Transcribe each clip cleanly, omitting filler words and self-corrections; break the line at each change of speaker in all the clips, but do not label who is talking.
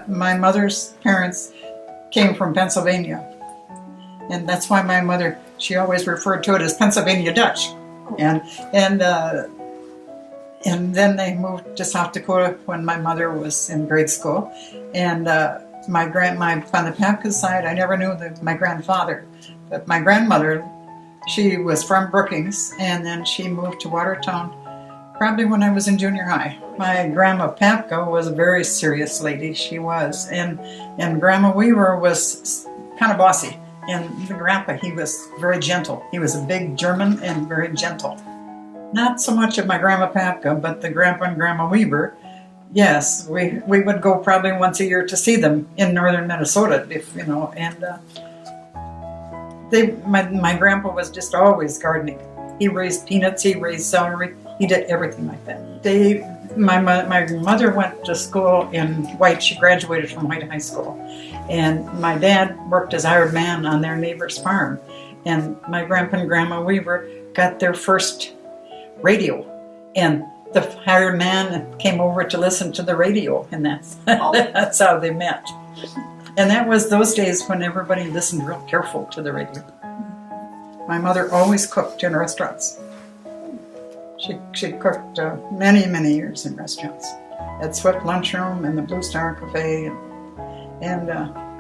my mother's parents came from Pennsylvania. And that's why my mother, she always referred to it as Pennsylvania Dutch. And then they moved to South Dakota when my mother was in grade school. And on the Papka side, I never knew my grandfather. But my grandmother, she was from Brookings, and then she moved to Watertown probably when I was in junior high. My Grandma Papka was a very serious lady, she was. And Grandma Weaver was kind of bossy. And the grandpa, he was very gentle. He was a big German and very gentle. Not so much of my Grandma Papka, but the Grandpa and Grandma Weaver. Yes, we would go probably once a year to see them in northern Minnesota, my grandpa was just always gardening. He raised peanuts, he raised celery, he did everything like that. My mother went to school in White. She graduated from White High School. And my dad worked as hired man on their neighbor's farm. And my grandpa and Grandma Weaver got their first radio. And the hired man came over to listen to the radio. And that's how they met. And that was those days when everybody listened real careful to the radio. My mother always cooked in restaurants. She cooked many, many years in restaurants. At Swift Lunchroom and the Blue Star Cafe. And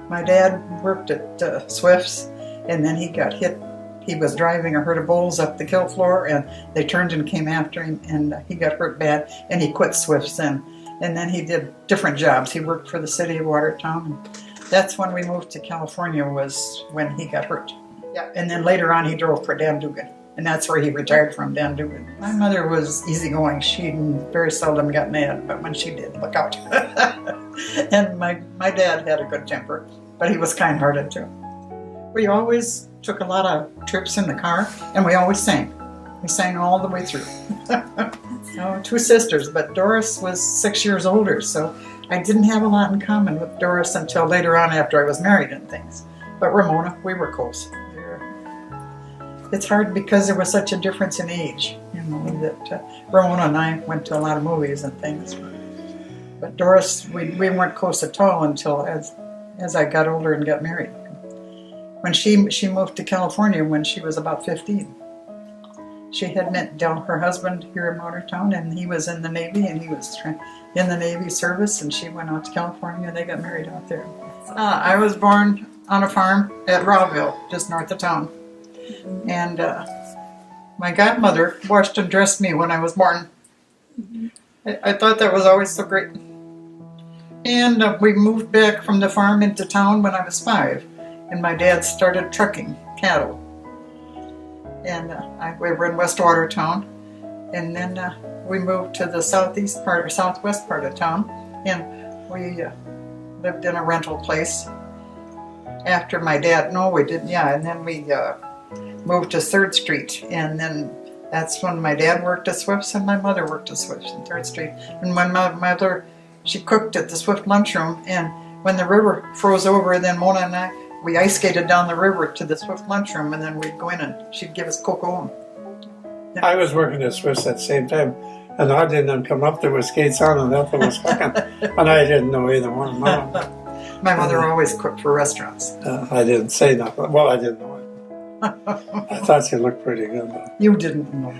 my dad worked at Swift's, and then he got hit. He was driving a herd of bulls up the kill floor, and they turned and came after him, and he got hurt bad, and he quit Swift's then. And then he did different jobs. He worked for the city of Watertown. And that's when we moved to California, was when he got hurt. Yeah. And then later on he drove for Dan Dugan. And that's where he retired from, Dan Dugan. My mother was easygoing. She very seldom got mad, but when she did, look out. And my dad had a good temper, but he was kind-hearted too. We always took a lot of trips in the car, and we always sang. We sang all the way through. Two sisters, but Doris was 6 years older, so I didn't have a lot in common with Doris until later on after I was married and things. But Ramona, we were close. It's hard because there was such a difference in age, that Ramona and I went to a lot of movies and things. But Doris, we weren't close at all until as I got older and got married. When she moved to California when she was about 15. She had met her husband here in Watertown, and he was in the Navy, and he was in the Navy service, and she went out to California, and they got married out there. I was born on a farm at Rawville, just north of town. And my godmother washed and dressed me when I was born. I thought that was always so great. And we moved back from the farm into town when I was 5. And my dad started trucking cattle. And we were in West Watertown. And then we moved to the southwest part of town. And we lived in a rental place. After my dad, no, we didn't, and then we moved to 3rd Street, and then that's when my dad worked at Swift's and my mother worked at Swift's on 3rd Street. And when my mother, she cooked at the Swift lunchroom, and when the river froze over, then Mona and I, we ice skated down the river to the Swift lunchroom, and then we'd go in and she'd give us cocoa.
I was working at Swift's at the same time, and I didn't come up there with skates on, and Ethel was cooking, and I didn't know either one of them.
My mother always cooked for restaurants.
I didn't say nothing. Well, I didn't know it. I thought she looked pretty good, though.
You didn't know.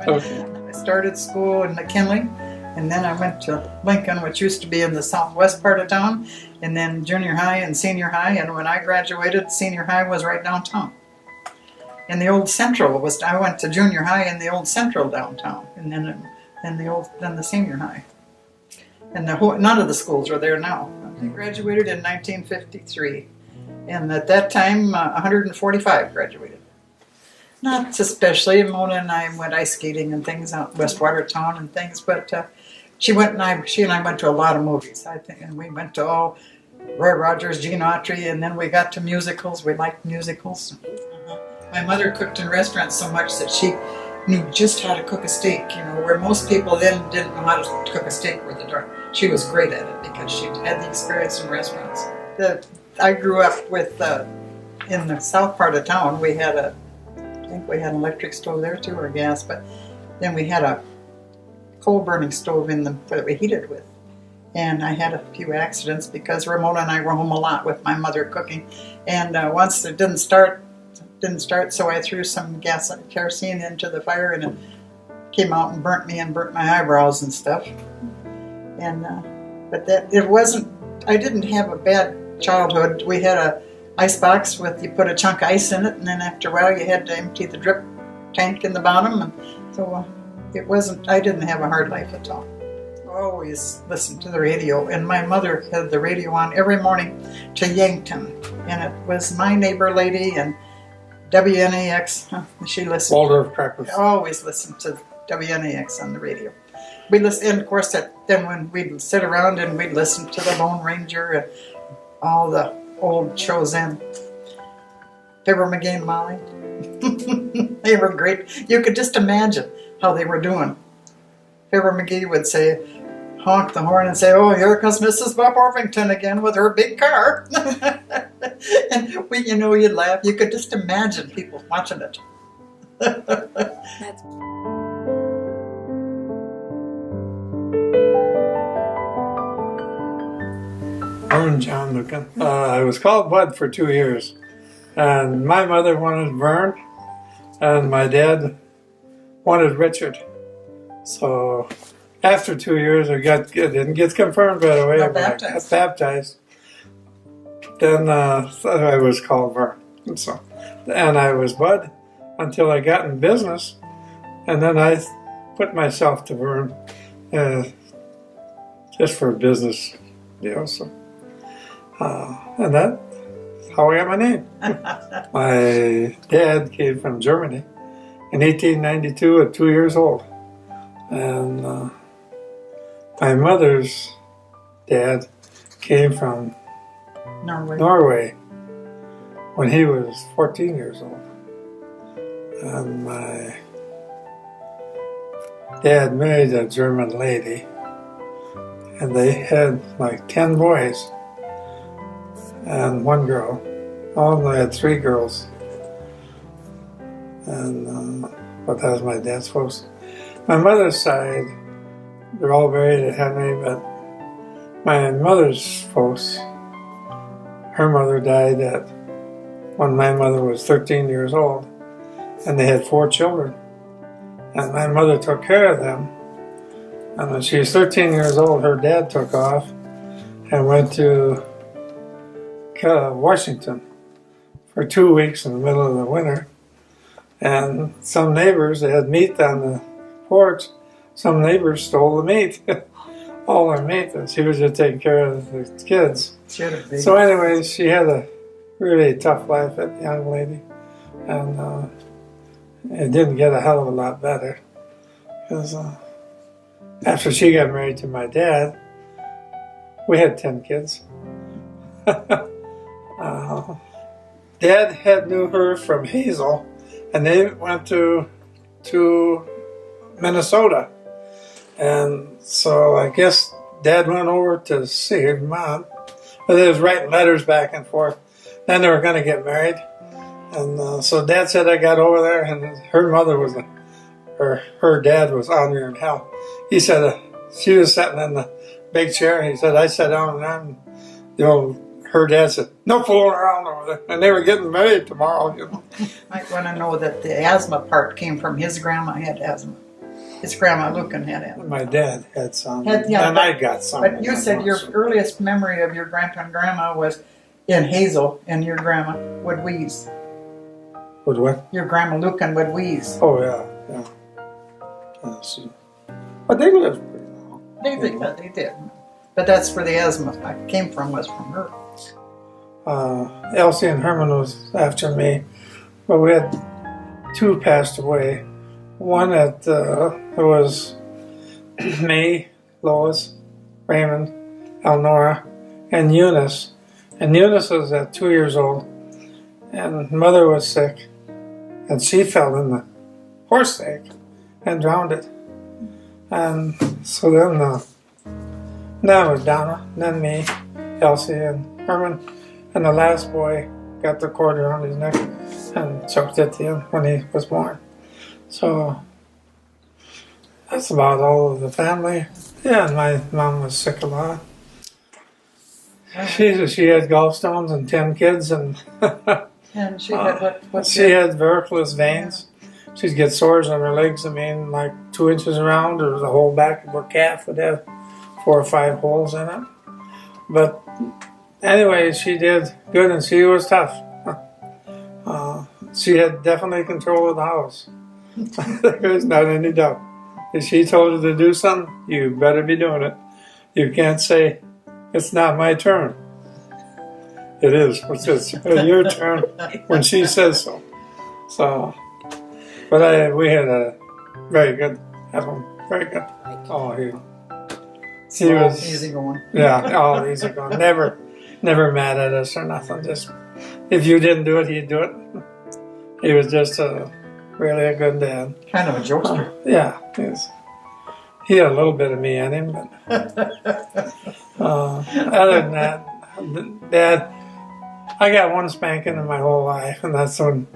Okay.
I started school in McKinley, and then I went to Lincoln, which used to be in the southwest part of town, and then junior high and senior high. And when I graduated, senior high was right downtown. And the old Central I went to junior high in the old Central downtown, and then the senior high. And none of the schools are there now. I graduated in 1953. And at that time, 145 graduated. Not especially. Mona and I went ice skating and things out West Watertown and things, but she and I went to a lot of movies, I think, and we went to all Roy Rogers, Gene Autry, and then we got to musicals. We liked musicals. My mother cooked in restaurants so much that she knew just how to cook a steak, where most people then didn't know how to cook a steak with a dark. She was great at it because she had the experience in restaurants. I grew up with, in the south part of town, I think we had an electric stove there too, or gas, but then we had a coal burning stove that we heated with. And I had a few accidents because Ramona and I were home a lot with my mother cooking. And once it didn't start, so I threw some kerosene into the fire, and it came out and burnt me and burnt my eyebrows and stuff. And but that it wasn't. I didn't have a bad childhood. We had a ice box with, you put a chunk of ice in it, and then after a while you had to empty the drip tank in the bottom, and so it wasn't. I didn't have a hard life at all. Always listened to the radio, and my mother had the radio on every morning to Yankton, and it was My Neighbor Lady and WNAX. She listened.
Waldorf Crackers.
Always listened to WNAX on the radio. We listened, and of course, then when we'd sit around and we'd listen to the Lone Ranger and all the old shows then. Fibber McGee and Molly. They were great. You could just imagine how they were doing. Fibber McGee would say, honk the horn and say, "Oh, here comes Mrs. Bob Orpington again with her big car." And you'd laugh. You could just imagine people watching it.
That's
I'm John Luken. I was called Bud for 2 years. And my mother wanted Vern, and my dad wanted Richard. So after 2 years, it didn't get confirmed right away.
Got
but I got baptized. Then I was called Vern. And I was Bud until I got in business. And then I put myself to Vern just for a business deal. So. And that's how I got my name. My dad came from Germany in 1892 at 2 years old. And my mother's dad came from Norway when he was 14 years old. And my dad married a German lady, and they had like 10 boys and 1 girl. They had 3 girls. And but that was my dad's folks. My mother's side, they're all married at Henry, but my mother's folks, her mother died when my mother was 13 years old, and they had 4 children. And my mother took care of them. And when she was 13 years old, her dad took off and went to Washington for 2 weeks in the middle of the winter. And some neighbors, they had meat on the porch. Some neighbors stole the meat, all their meat, and she was just taking care of the kids. So anyway, she had a really tough life, that young lady. And it didn't get a hell of a lot better. Because after she got married to my dad, we had 10 kids. Dad knew her from Hazel, and they went to Minnesota. And so I guess Dad went over to see her mom, but they was writing letters back and forth. Then they were going to get married. And so Dad said I got over there, and her mother was, her dad was on her in hell. He said she was sitting in the big chair, and he said I sat down there, and her dad said, "No fooling around over there." And they were getting married tomorrow.
Might want to know that the asthma part came from his grandma had asthma. His grandma Luken had asthma.
My dad had some,
and
I got some.
But you said your earliest memory of your grandpa and grandma was in Hazel, and your grandma would wheeze.
Would what?
Your grandma Luken would wheeze.
Oh yeah. But they lived pretty long.
They did. But that's where the asthma came from, was from her.
Elsie and Herman was after me, but we had 2 passed away. One it was me, Lois, Raymond, Elnora, and Eunice. And Eunice was at 2 years old, and Mother was sick, and she fell in the horse lake and drowned it. And so then that was Donna, and then me, Elsie, and Herman. And the last boy got the cord around his neck and choked at the end when he was born. So that's about all of the family. Yeah, and my mom was sick a lot. She had gallstones and 10 kids, and
And she had what
she had varicose veins. She'd get sores on her legs. I mean, like 2 inches around. There was a whole back of her calf that had 4 or 5 holes in it. But anyway, she did good, and she was tough. She had definitely control of the house. There's not any doubt. If she told you to do something, you better be doing it. You can't say, it's not my turn. It is. It's your turn when she says so. So, but we had a very good husband. Very good. Oh, he was
easy going.
Yeah, all easy going. Never mad at us or nothing. Just if you didn't do it, he'd do it. He was just really a good dad.
Kind of a jokester.
Yeah, he had a little bit of me in him, but other than that, Dad, I got one spanking in my whole life, and that's when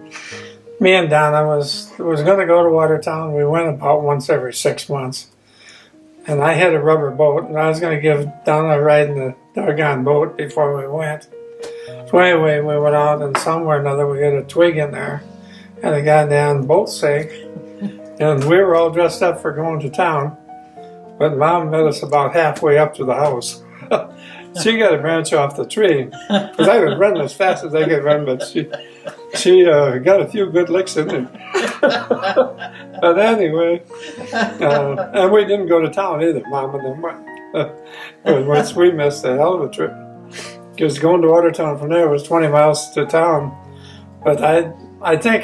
me and Donna was going to go to Watertown. We went about once every 6 months, and I had a rubber boat, and I was going to give Donna a ride in the doggone boat before we went. So anyway, we went out, and somewhere or another we hit a twig in there, and the goddamn boat sank, and we were all dressed up for going to town, but Mom met us about halfway up to the house. She got a branch off the tree, because I was running as fast as I could run, but she got a few good licks in there. But anyway, and we didn't go to town either, Mom and them went. We missed a hell of a trip. Because going to Watertown from there was 20 miles to town. But I think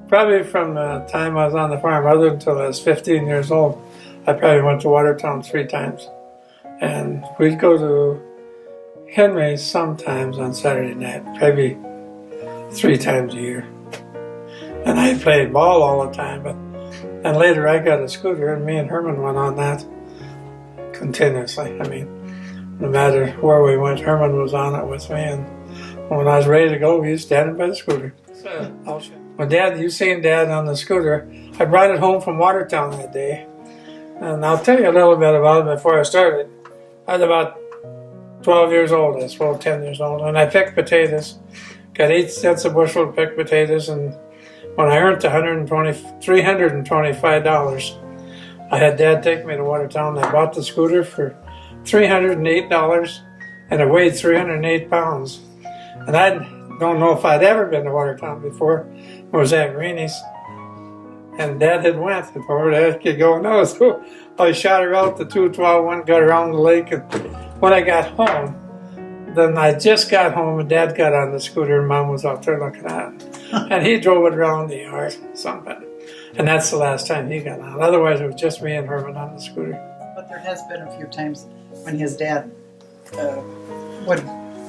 probably from the time I was on the farm, other until I was 15 years old, I probably went to Watertown 3 times. And we'd go to Henry's sometimes on Saturday night, maybe 3 times a year. And I played ball all the time, and later I got a scooter, and me and Herman went on that continuously. I mean, no matter where we went, Herman was on it with me, and when I was ready to go, he was standing by the scooter. Well, Dad, you seen Dad on the scooter. I brought it home from Watertown that day, and I'll tell you a little bit about it before I started. I was about 12 years old, I suppose, 10 years old, and I picked potatoes. Got 8 cents a bushel to pick potatoes, and when I earned $325, I had Dad take me to Watertown. I bought the scooter for $308, and it weighed 308 pounds. And I don't know if I'd ever been to Watertown before. It was at Greenie's, and Dad had went before Dad could go. No, so I shot her out the 212 one, got around the lake, and when I got home, then I just got home, and Dad got on the scooter, and Mom was out there looking at it. And he drove it around the yard, something. And that's the last time he got on. Otherwise, it was just me and Herman on the scooter.
But there has been a few times when his dad would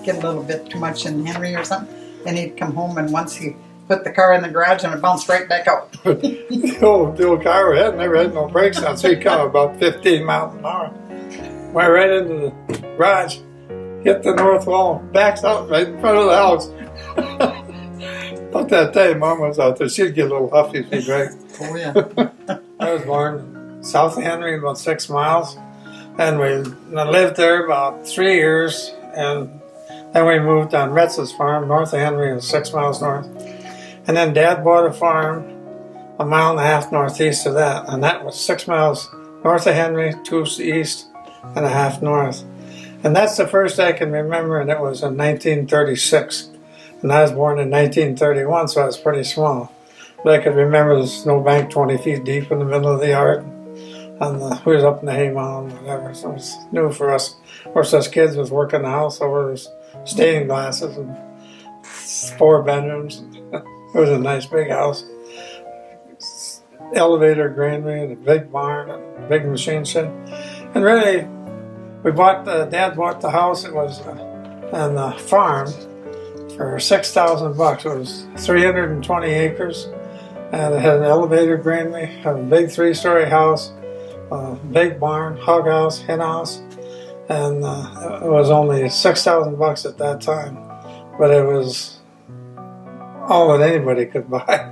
get a little bit too much in Henry or something, and he'd come home, and once he put the car in the garage, and it bounced right back out.
the old car we had never had no brakes on, so he come about 15 miles an hour. Went right into the garage, hit the north wall, backs out right in front of the house. About that time Mom was out there, she'd get a little huffy if he drank.
Oh, yeah.
I was born south of Henry, about 6 miles, and we lived there about 3 years, and then we moved on Retz's farm, north of Henry, 6 miles north. And then Dad bought a farm 1.5 miles northeast of that, and that was 6 miles north of Henry, 2 east, and a half north. And that's the first I can remember, and it was in 1936. And I was born in 1931, so I was pretty small. But I could remember the snowbank 20 feet deep in the middle of the yard. And we was up in the hay mound, whatever, so it was new for us. Of course, us kids was working the house over stained glasses and 4 bedrooms. It was a nice big house. Elevator, granary, and a big barn, and a big machine shed. And really, Dad bought the house. It was on the farm for $6,000. It was 320 acres, and it had an elevator, granary, had a big 3-story house, a big barn, hog house, hen house, and it was only $6,000 at that time. But it was all that anybody could buy,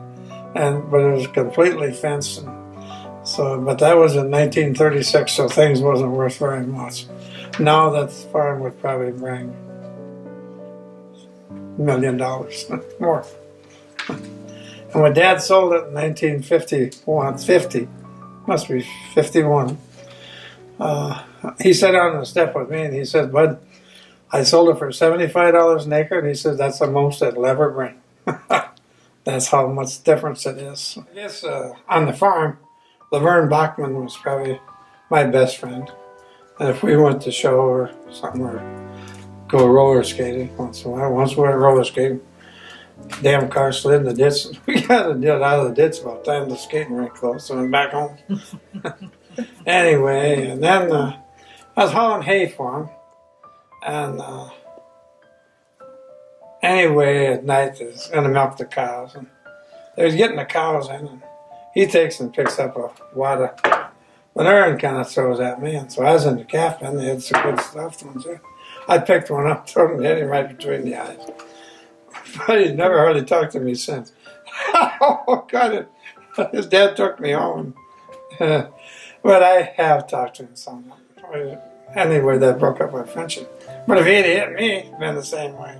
but it was completely fenced. And So, but that was in 1936, so things wasn't worth very much. Now that farm would probably bring $1 million more. And when Dad sold it in 1950, must be 51, he sat on the step with me and he said, "Bud, I sold it for $75 an acre," and he said, "That's the most it'll ever bring." That's how much difference it is. I guess on the farm, Laverne Bachman was probably my best friend. And if we went to show or something, or go roller skating once in a while, once we went roller skating, damn car slid in the ditch. We got to get out of the ditch about the time the skating rink closed, so I went back home. Anyway, and then I was hauling hay for him. And anyway, at night, they was going to milk the cows. And they was getting the cows in, and he takes and picks up a wad of manure and kind of throws at me. And so I was in the calf pen. They had some good stuffed ones there. I picked one up, threw it, and hit him right between the eyes. But he's never hardly talked to me since. Oh, God. His dad took me home. But I have talked to him some. Anyway, that broke up our friendship. But if he'd hit me, it'd been the same way.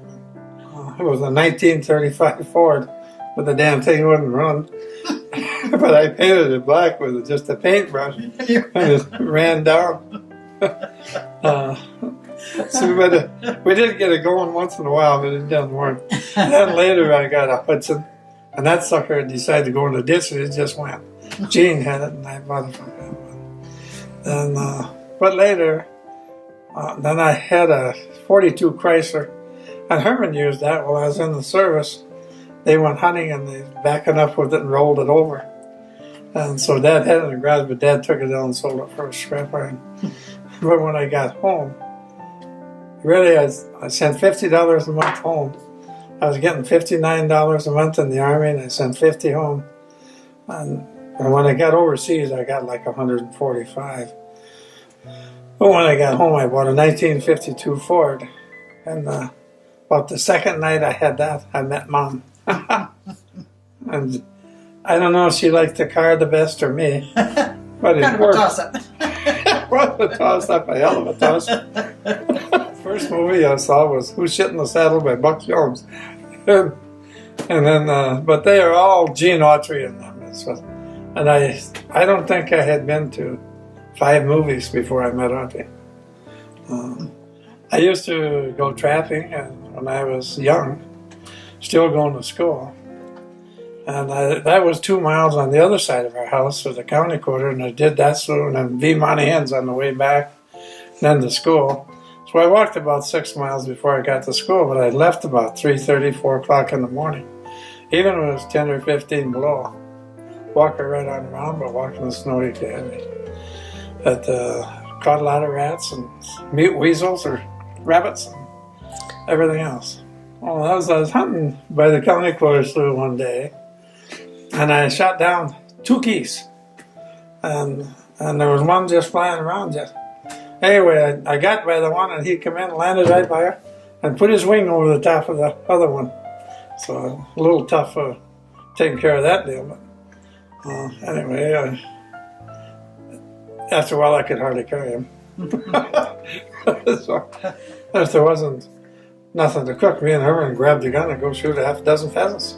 It was a 1935 Ford, but the damn thing wouldn't run. But I painted it black with just a paintbrush and it ran down. We did get it going once in a while, but it didn't work. And then later I got a Hudson, and that sucker decided to go in the ditch, and it just went. Gene had it, and I bought it from him. And but later, then I had a 42 Chrysler, and Herman used that while I was in the service. They went hunting, and they backing up with it and rolled it over. And so Dad had it in the garage, but Dad took it down and sold it for a scrap iron. But when I got home, really, I sent $50 a month home. I was getting $59 a month in the Army, and I sent $50 home. And when I got overseas, I got like $145. But when I got home, I bought a 1952 Ford. And about the second night I had that, I met Mom. And I don't know if she liked the car the best or me, but it worked.
Toss-up.
It was a toss-up, a hell of a toss-up. First movie I saw was Who's Shit in the Saddle by Buck Jones. And then, but they are all Gene Autry in them. And I don't think I had been to 5 movies before I met Auntie. I used to go trapping when I was young, still going to school. And that was 2 miles on the other side of our house with the county quarter, and I did that through, and then V Monahan's on the way back, and then to school. So I walked about 6 miles before I got to school, but I left about 3:30, 4 o'clock in the morning, even when it was 10 or 15 below. Walking right on around, but walking the snow you could have me. But caught a lot of rats and mute weasels or rabbits and everything else. Well, I was hunting by the county quarter slough one day, and I shot down 2 geese, and there was one just flying around just. Anyway, I got by the one, and he come in and landed right by her and put his wing over the top of the other one. So a little tough taking care of that deal, but anyway, after a while I could hardly carry him. So if there wasn't nothing to cook, me and Herman would grab the gun and go shoot a half a dozen pheasants.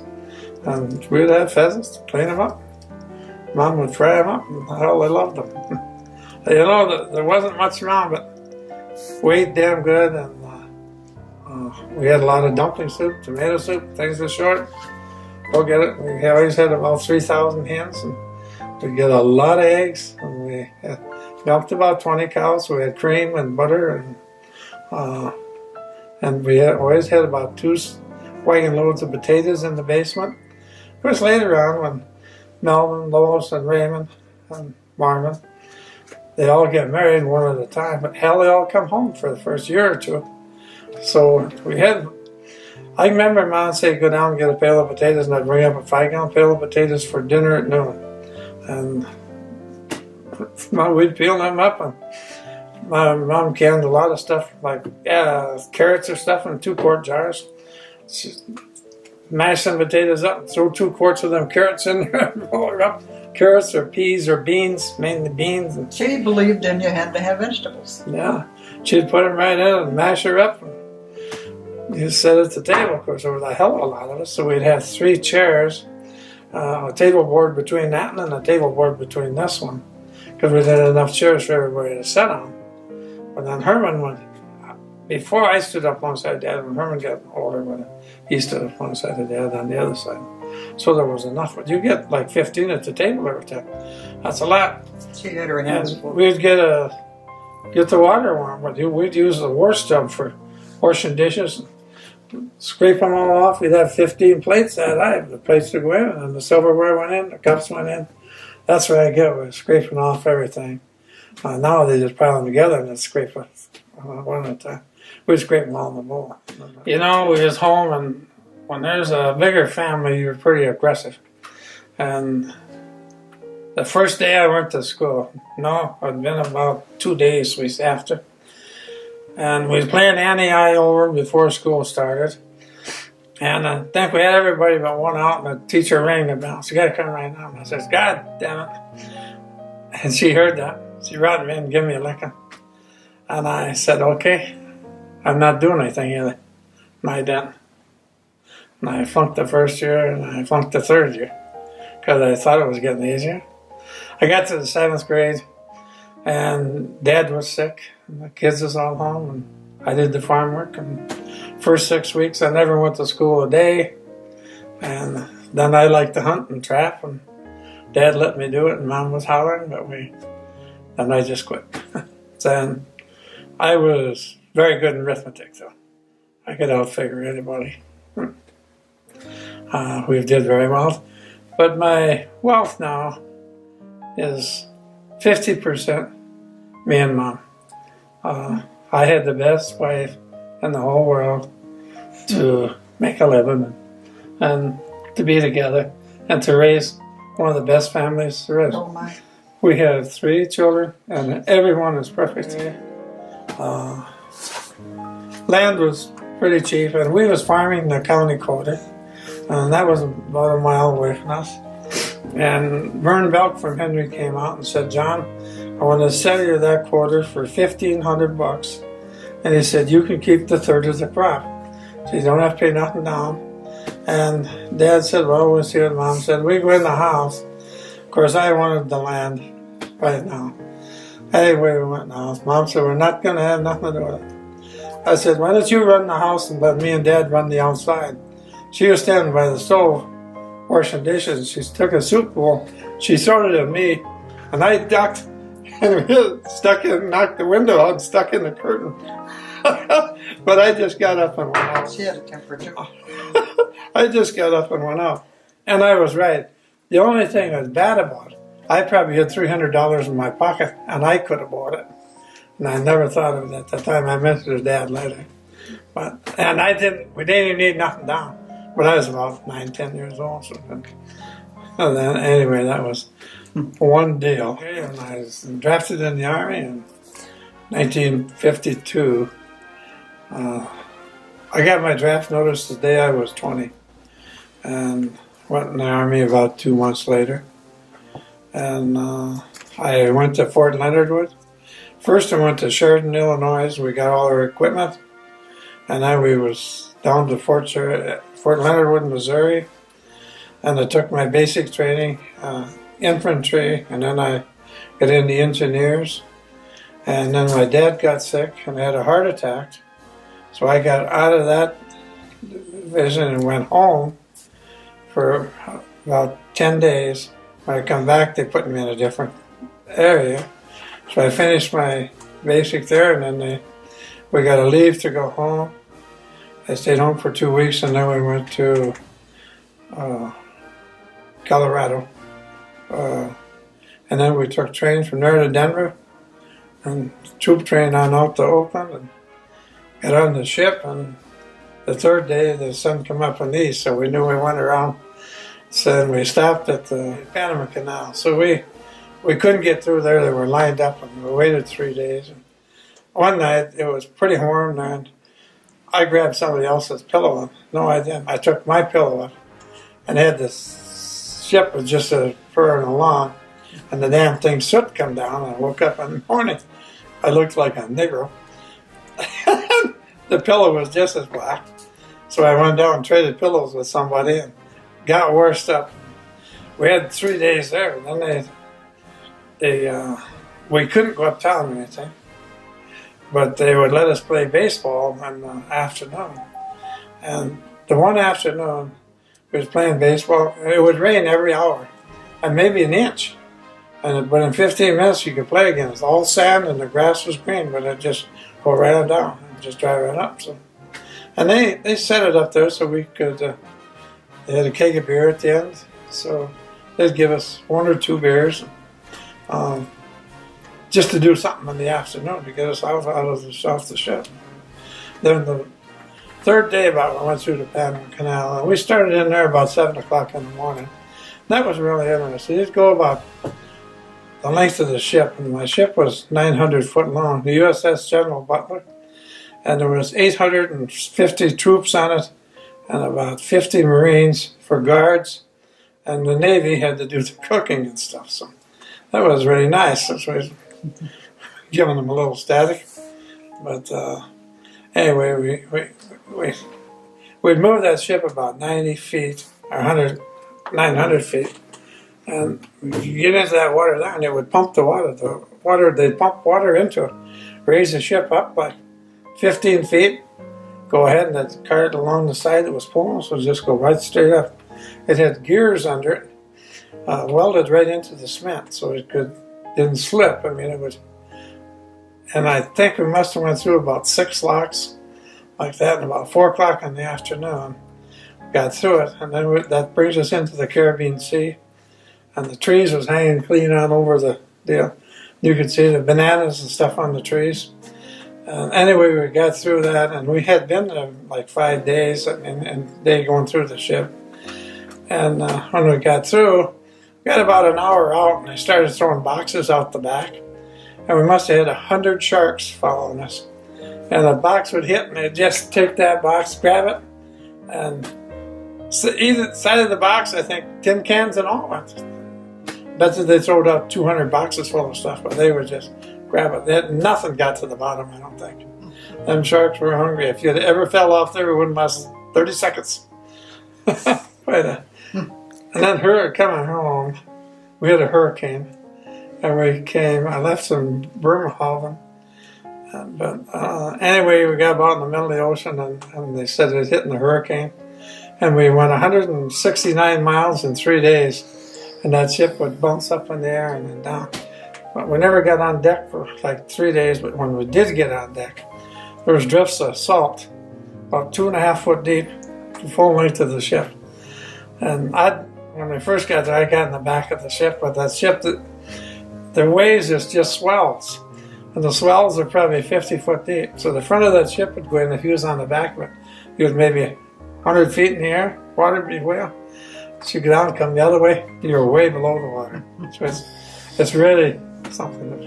And we would have pheasants, clean them up. Mom would fry them up, and hell, I loved them. You know, there wasn't much around, but we ate damn good, and we had a lot of dumpling soup, tomato soup, things were short. Go get it. We always had about 3,000 hens, and we get a lot of eggs, and we milked about 20 cows, so we had cream and butter, and we always had about 2 wagon loads of potatoes in the basement. Of course, later on, when Melvin, Lois, and Raymond, and Marvin, they all get married one at a time, but hell, they all come home for the first year or 2. So we had, I remember Mom say, go down and get a pail of potatoes, and I'd bring up a 5-gallon pail of potatoes for dinner at noon. And we'd peel them up, and my mom canned a lot of stuff, like carrots or stuff in 2-quart jars. She'd mash some potatoes up, throw 2 quarts of them carrots in there, and roll her up, carrots or peas or beans, mainly beans. And,
She believed in you had to have vegetables.
yeah, she'd put them right in and mash her up. And you sit at the table. Of course, there was a hell of a lot of us, so we'd have 3 chairs, a table board between that and then a table board between this one, because we didn't have enough chairs for everybody to sit on. But then Herman went. Before I stood up one side of Dad, when Herman got older, he stood up one side of Dad on the other side. So there was enough. But you get like 15 at the table every time. That's a lot.
She had her hands
And
full.
we'd get the water warm. But we'd use the wash tub for washing dishes. Scrape them all off. We'd have 15 plates that high. The plates would go in, and the silverware went in, the cups went in. That's what I get with scraping off everything. Now they just pile them together and then scrape it one at a time. We'd scrape them all in the bowl. You know, we was home, and when there's a bigger family, you're pretty aggressive. And the first day I went to school, no, it'd been about 2 days after. And we was playing Annie over before school started. And I think we had everybody but one out, and the teacher rang the bell. She got to come right now. And I says, God damn it. And she heard that. She brought me in and gave me a licking. And I said, okay, I'm not doing anything either. And I didn't. And I flunked the first year, and I flunked the third year, because I thought it was getting easier. I got to the 7th grade, and Dad was sick, and the kids was all home, and I did the farm work. And first 6 weeks, I never went to school a day. And then I liked to hunt and trap, and Dad let me do it, and Mom was hollering, but then I just quit. Then I was very good in arithmetic, though. I could outfigure anybody. We did very well. But my wealth now is 50% me and Mom. I had the best wife in the whole world to make a living and to be together and to raise one of the best families there is.
Oh my.
We have 3 children, and everyone is perfect. Land was pretty cheap, and we was farming the county quota, and that was about a mile away from us. And Vern Belk from Henry came out and said, John, I want to sell you that quarter for $1,500. And he said, you can keep the third of the crop. So you don't have to pay nothing down. And Dad said, well, we'll see what Mom said. We go in the house. Of course, I wanted the land right now. Anyway, we went in the house. Mom said, we're not going to have nothing to do with it. I said, why don't you run the house and let me and Dad run the outside? She was standing by the stove washing dishes. She took a soup bowl. She threw it at me, and I ducked and knocked the window out and stuck in the curtain. But I just got up and went out.
She had a temper too.
I just got up and went out. And I was right. The only thing that was bad about it, I probably had $300 in my pocket, and I could have bought it. And I never thought of it at the time. I mentioned to Dad later. And we didn't even need nothing down. But I was about 9, 10 years old. And then, anyway, that was one deal. Okay, and I was drafted in the Army in 1952. I got my draft notice the day I was 20. And went in the Army about 2 months later. And I went to Fort Leonard Wood. First I went to Sheridan, Illinois. We got all our equipment. And then we was down to Fort Leonard Wood, Missouri. And I took my basic training, infantry, and then I got in the engineers. And then my dad got sick and had a heart attack. So I got out of that division and went home for about 10 days. When I come back, they put me in a different area. So I finished my basic there, and then we got a leave to go home. I stayed home for 2 weeks, and then we went to Colorado. And then we took trains from there to Denver, and troop train on out to Oakland, and got on the ship. And the third day, the sun came up in the east, so we knew we went around. So we stopped at the Panama Canal. So we couldn't get through there. They were lined up, and we waited 3 days. And one night, it was pretty warm, and I grabbed somebody else's pillow. No, I didn't. I took my pillow up and had this ship was just furring along, and the damn thing soot come down, and I woke up in the morning. I looked like a Negro. The pillow was just as black. So I went down and traded pillows with somebody and got worse up. We had 3 days there, and then we couldn't go uptown or anything, but they would let us play baseball in the afternoon. And the one afternoon, we was playing baseball. It would rain every hour, and maybe an inch. But in 15 minutes, you could play again. It's all sand, and the grass was green, but it just go right on down and just dry right up. So, and they set it up there so we could. They had a keg of beer at the end, so they'd give us 1 or 2 beers, just to do something in the afternoon to get us off the ship. Then the third day, about we went through the Panama Canal, and we started in there about 7 o'clock in the morning. That was really interesting. You'd go about the length of the ship, and my ship was 900 foot long, the USS General Butler, and there was 850 troops on it, and about 50 Marines for guards, and the Navy had to do the cooking and stuff. So that was really nice. So we was giving them a little static, but anyway, we moved that ship about 90 feet or 900 feet. And you get into that water there, and it would pump the water. They'd pump water into it, raise the ship up like 15 feet, go ahead, and that cart along the side that was pulling us would just go right straight up. It had gears under it, welded right into the cement, so it didn't slip. I mean, it would. And I think we must have went through about 6 locks like that, and about 4 o'clock in the afternoon, got through it, and then that brings us into the Caribbean Sea. And the trees was hanging clean on over the deal. You could see the bananas and stuff on the trees. Anyway, we got through that, and we had been there like 5 days, and they going through the ship. And when we got through, we got about an hour out, and they started throwing boxes out the back. And we must have had 100 sharks following us. And a box would hit, and they'd just take that box, grab it, and either side of the box, I think, tin cans and all. Bet that they throwed out 200 boxes full of stuff, but they would just grab it. Nothing got to the bottom, I don't think. Them sharks were hungry. If you had ever fell off there, it wouldn't last 30 seconds. And then coming home, we had a hurricane, and I left in Bremerhaven. But anyway, we got about in the middle of the ocean, and they said it was hitting the hurricane. And we went 169 miles in 3 days. And that ship would bounce up in the air and then down. But we never got on deck for like 3 days, but when we did get on deck, there was drifts of salt, about 2.5 foot deep, the full length of the ship. And when we first got there, I got in the back of the ship, but that ship, the waves just swells. And the swells are probably 50 foot deep. So the front of that ship would go in, if you was on the back of it, you was maybe 100 feet in the air, water would be way up. So you get out and come the other way, you're way below the water. So it's really something that,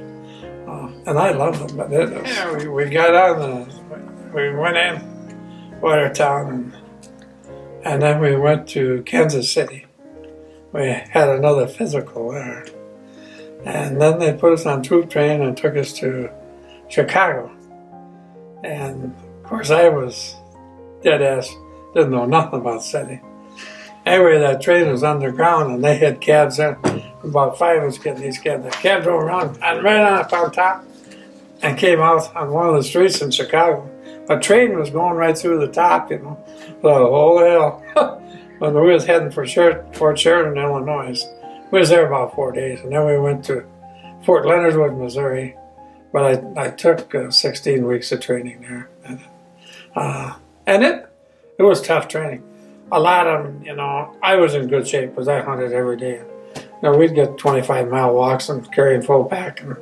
and I love them. But we got on, we went in Watertown, and then we went to Kansas City. We had another physical there. And then they put us on troop train and took us to Chicago. And of course I was dead ass, didn't know nothing about the city. Anyway, that train was underground, and they had cabs in. About 5 of us getting these cabs. The cab drove around and ran up on top and came out on one of the streets in Chicago. A train was going right through the top, you know. So, holy hell. When we was heading for Fort Sheridan, Illinois. We was there about 4 days, and then we went to Fort Leonard Wood, Missouri. But I took 16 weeks of training there. And it was tough training. A lot of them, you know, I was in good shape because I hunted every day. You know, we'd get 25-mile walks and carrying full pack and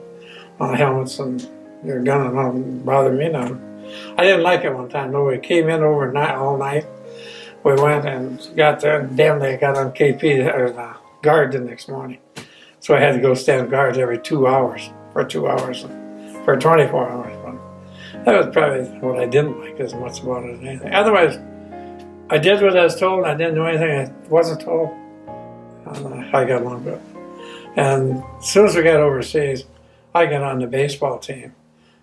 helmets and your gun, and don't bother me none. I didn't like it one time, though. We came in overnight, all night. We went and got there, and damn, they got on KP, or the guard the next morning. So I had to go stand guard every 2 hours, for 2 hours, for 24 hours. But that was probably what I didn't like as much about it as anything. Otherwise, I did what I was told, and I didn't do anything I wasn't told. I got along with. And as soon as we got overseas, I got on the baseball team.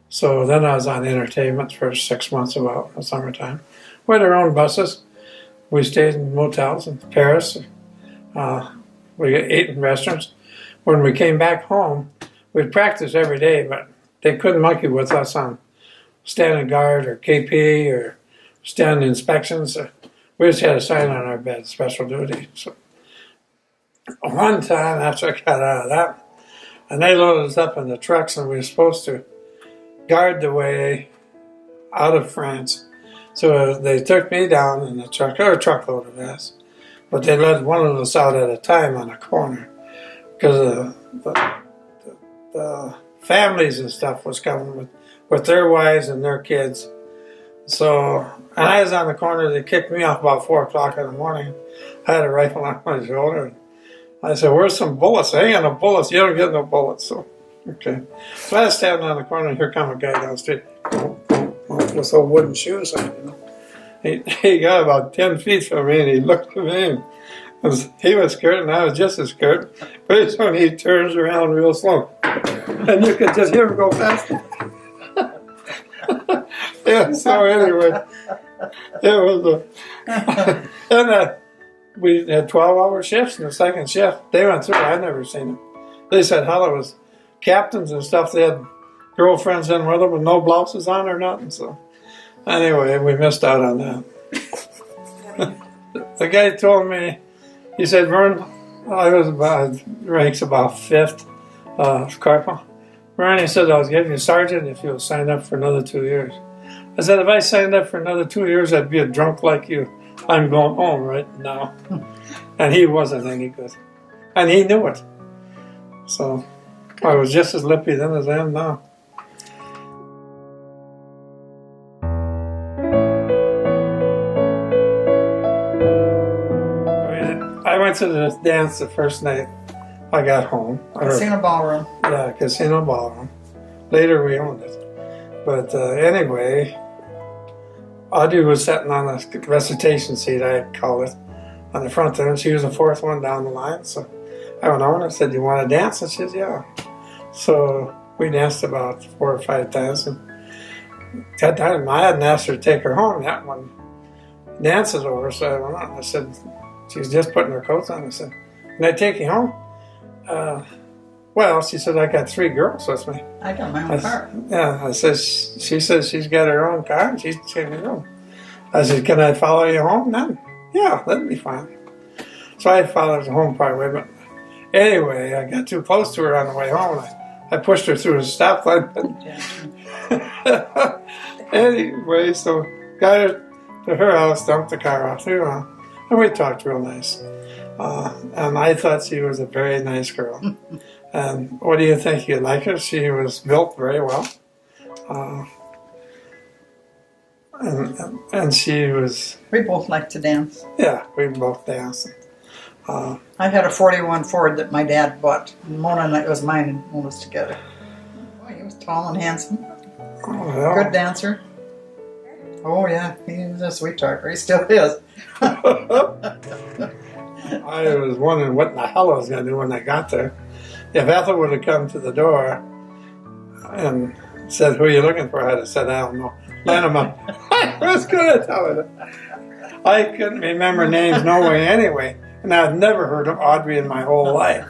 So then I was on entertainment for 6 months about in the summertime. We had our own buses. We stayed in motels in Paris. We ate in restaurants. When we came back home, we'd practice every day, but they couldn't monkey with us on standing guard or KP or standing inspections. We just had a sign on our bed, special duty. So one time after I got out of that, and they loaded us up in the trucks, and we were supposed to guard the way out of France. So they took me down in the truck, or a truckload of us, but they let one of us out at a time on a corner because the families and stuff was coming with their wives and their kids. So, and I was on the corner. They kicked me off about 4 o'clock in the morning. I had a rifle on my shoulder. And I said, "Where's some bullets?" "I ain't got no bullets." "You don't get no bullets." So, okay. So I was standing on the corner, and here come a guy down the street with some wooden shoes on. You know, he got about 10 feet from me, and he looked at me. And he was scared, and I was just as scared. But it's when he turns around real slow, and you could just hear him go faster. Yeah. So anyway, it was and we had 12-hour shifts in the second shift. They went through. I never seen them. They said hell, it was captains and stuff. They had girlfriends in with them with no blouses on or nothing. So anyway, we missed out on that. The guy told me, he said, "Vern," I was ranks about 5th corporal. "Vern," he said, "I was giving you sergeant if you'll sign up for another 2 years." I said, "If I signed up for another 2 years, I'd be a drunk like you. I'm going home right now." And he wasn't any good. And he knew it. So I was just as lippy then as I am now. I went to the dance the first night I got home.
Casino ballroom.
Yeah, casino ballroom. Later we owned it. But anyway, Audrey was sitting on the recitation seat, I'd call it, on the front there, and she was the 4th one down the line. So I went over and I said, "Do you want to dance?" And she said, "Yeah." So we danced about 4 or 5 times. And that time I hadn't asked her to take her home yet when dance is over. So I went on and I said, she was just putting her coats on. I said, "Can I take you home?" Well, she said, "I got 3 girls with me."
I got my own car.
Yeah, I said, she says she's got her own car and she's taking me home. I said, "Can I follow you home then?" "Yeah, that'd be fine." So I followed her home part way, but anyway, I got too close to her on the way home. I pushed her through a stoplight. Anyway, so got her to her house, dumped the car off, and we talked real nice. And I thought she was a very nice girl. And what do you think? You like her? She was built very well. And she was...
We both like to dance.
Yeah, we both danced.
I had a 41 Ford that my dad bought. Mona and it was mine and Mona's together. Boy, he was tall and handsome.
Oh, yeah.
Good dancer. Oh yeah, he's a sweet talker. He still is.
I was wondering what in the hell I was going to do when I got there. If Ethel would have come to the door and said, "Who are you looking for?" I'd have said, "I don't know. Line them up." I was going to tell her. I couldn't remember names no way anyway. And I'd never heard of Audrey in my whole life.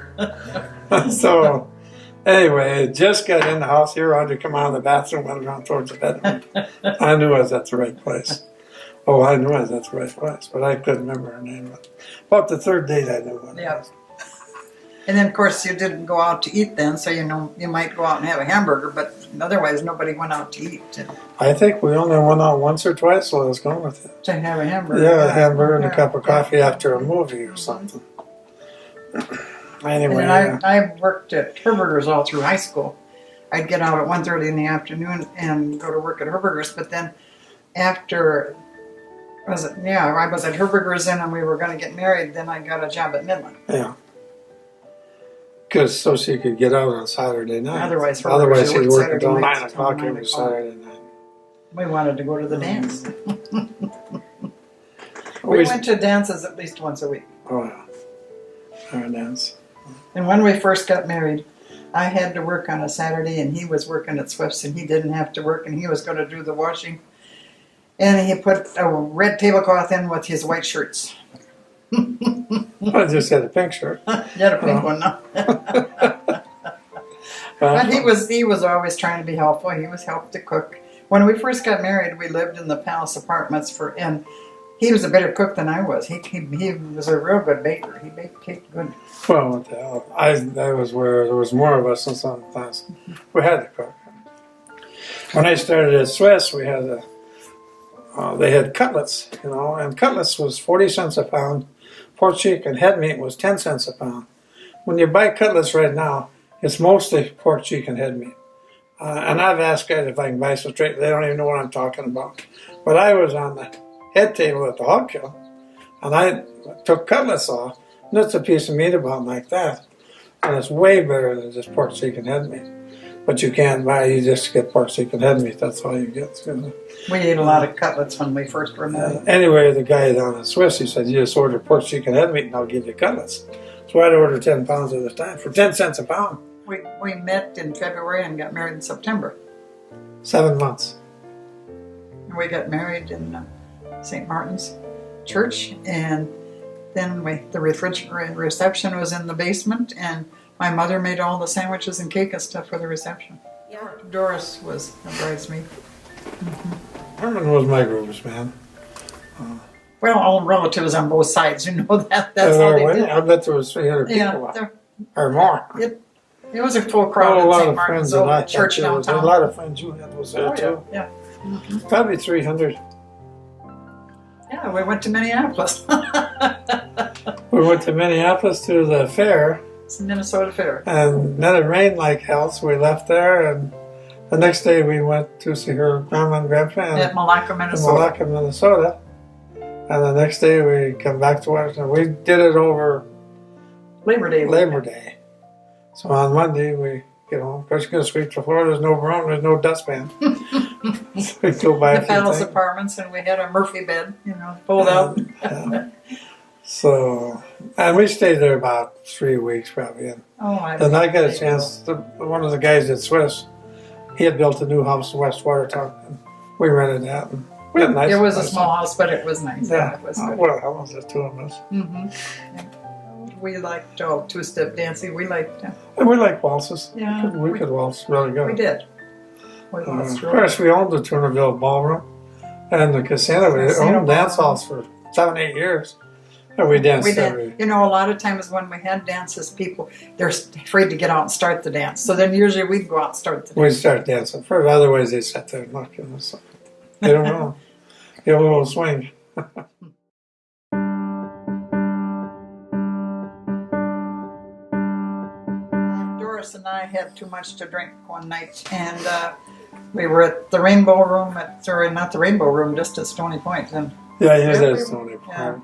So, anyway, just got in the house. Here, Audrey come out of the bathroom, went around towards the bedroom. I knew I was at the right place. Oh, I knew I was at the right place, but I couldn't remember her name. About the 3rd date, I knew what it was.
And then, of course, you didn't go out to eat then, so you know you might go out and have a hamburger, but otherwise nobody went out to eat.
I think we only went out once or twice, so I was going with it.
To have a hamburger.
Yeah, a hamburger and a cup of coffee after a movie or something. Anyway.
And I worked at Herberger's all through high school. I'd get out at 1:30 in the afternoon and go to work at Herberger's, but then after... I was at Herberger's then and we were going to get married, then I got a job at Midland.
Yeah. Because so she could get out on Saturday night.
Otherwise
she'd work until 9 o'clock every Saturday night.
We wanted to go to the dance. We went to dances at least once a week.
Oh, yeah. difference.
And when we first got married, I had to work on a Saturday, and he was working at Swift's, and he didn't have to work, and he was going to do the washing. And he put a red tablecloth in with his white shirts.
I just had a pink shirt.
You had a pink one now. But he was always trying to be helpful. He was helped to cook. When we first got married, we lived in the Palace Apartments and he was a better cook than I was. He was a real good baker. He baked cake good.
Well, what the hell? That was where there was more of us than sometimes. We had to cook. When I started at Swiss, we had they had cutlets, and cutlets was 40 cents a pound. Pork cheek and head meat was 10 cents a pound. When you buy cutlets right now, it's mostly pork cheek and head meat. And I've asked guys if I can buy some straight. They don't even know what I'm talking about. But I was on the head table at the hog kill, and I took cutlets off, and it's a piece of meat about like that. And it's way better than just pork cheek and head meat. But you can't buy, you just get pork cheek and head meat. That's all you get.
We ate a lot of cutlets when we first were married.
Anyway, the guy down in Swiss, he said, you just order pork cheek and head meat, and I'll give you cutlets. So I'd order 10 pounds at a time for 10 cents a pound.
We met in February and got married in September.
7 months.
And we got married in St. Martin's Church, and then the reception was in the basement, and my mother made all the sandwiches and cake and stuff for the reception.
Yeah.
Doris was a bridesmaid.
Herman was my groomsman.
Well, all relatives on both sides, that. That's how they did
I
it.
bet there was 300 people or more.
It was a full crowd
a
at
lot
St.
of
Martin's
friends, and
old church downtown.
A lot of friends you had was there too.
Yeah.
Probably 300.
Yeah, we went to Minneapolis.
We went to Minneapolis to the fair.
It's the Minnesota Fair.
And then it rained like hell, so we left there. And the next day we went to see her grandma and grandpa
At Malacca,
in
Minnesota.
Malacca, Minnesota. And the next day we come back to Washington. We did it over
Labor Day.
Labor Day. So on Monday we get home. Of course, you're going to sweep the floor. There's no broom. There's no dustpan. So we go by
The Palace Apartments, and we had a Murphy bed, pulled out.
So, and we stayed there about 3 weeks probably. And then I got a chance. One of the guys at Swiss, he had built a new house in West Watertown, and we rented that. And we had a nice.
It was a small house, but it was nice.
Yeah.
It was good.
Well, how was it? 2 of us.
We liked two-step dancing. We liked.
And we like waltzes.
Yeah,
we could waltz really good.
We did.
Of course, we owned the Turnerville Ballroom and the casino. We owned dance halls for 7-8 years. And we danced every...
A lot of times when we had dances, they're afraid to get out and start the dance. So then usually we'd go out and start the dance.
We'd start dancing. For otherwise, they sat there and look. So they don't know. Give a little swing.
Doris and I had too much to drink one night, and we were at the Rainbow Room, not the Rainbow Room, just at Stony Point. And
yeah, he was at Stony Point.
Yeah.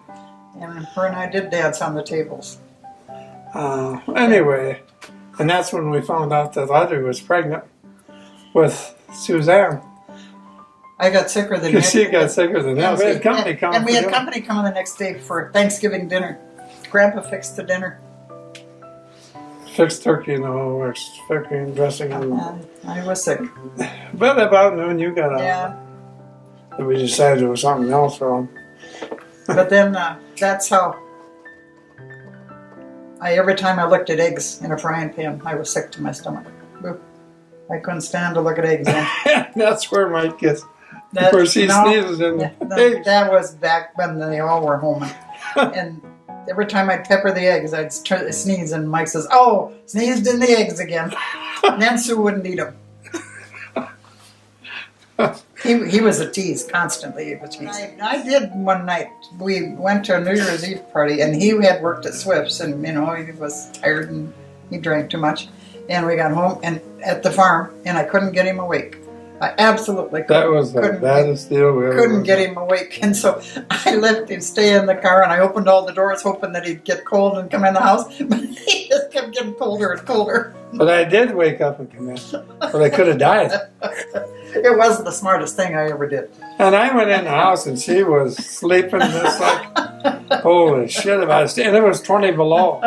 And her and I did dance on the tables.
Anyway, and that's when we found out that Audrey was pregnant with Suzanne.
I got sicker than
Because she got sicker than that. We had company coming.
And we had company coming the next day for Thanksgiving dinner. Grandpa fixed the dinner.
Fixed turkey and the whole turkey dressing.
And I was sick.
But about noon you got out.
Yeah.
And we decided there was something else wrong.
But then that's how every time I looked at eggs in a frying pan, I was sick to my stomach. I couldn't stand to look at eggs.
That's where Mike gets. Of course, he sneezes in the eggs.
That was back when they all were home. And every time I'd pepper the eggs, I'd sneeze, and Mike says, "Oh, sneezed in the eggs again." And then Sue wouldn't eat them. He was a tease, constantly a tease. I did one night. We went to a New Year's Eve party, and he had worked at Swift's, and he was tired and he drank too much. And we got home and at the farm, and I couldn't get him awake. I absolutely couldn't.
That was the baddest deal we ever
couldn't get him awake, and so I let him stay in the car, and I opened all the doors hoping that he'd get cold and come in the house, but he just kept getting colder and colder.
But I did wake up and come in, but I could have died.
It was the smartest thing I ever did.
And I went in the house, and she was sleeping just like, holy shit, and it was 20 below.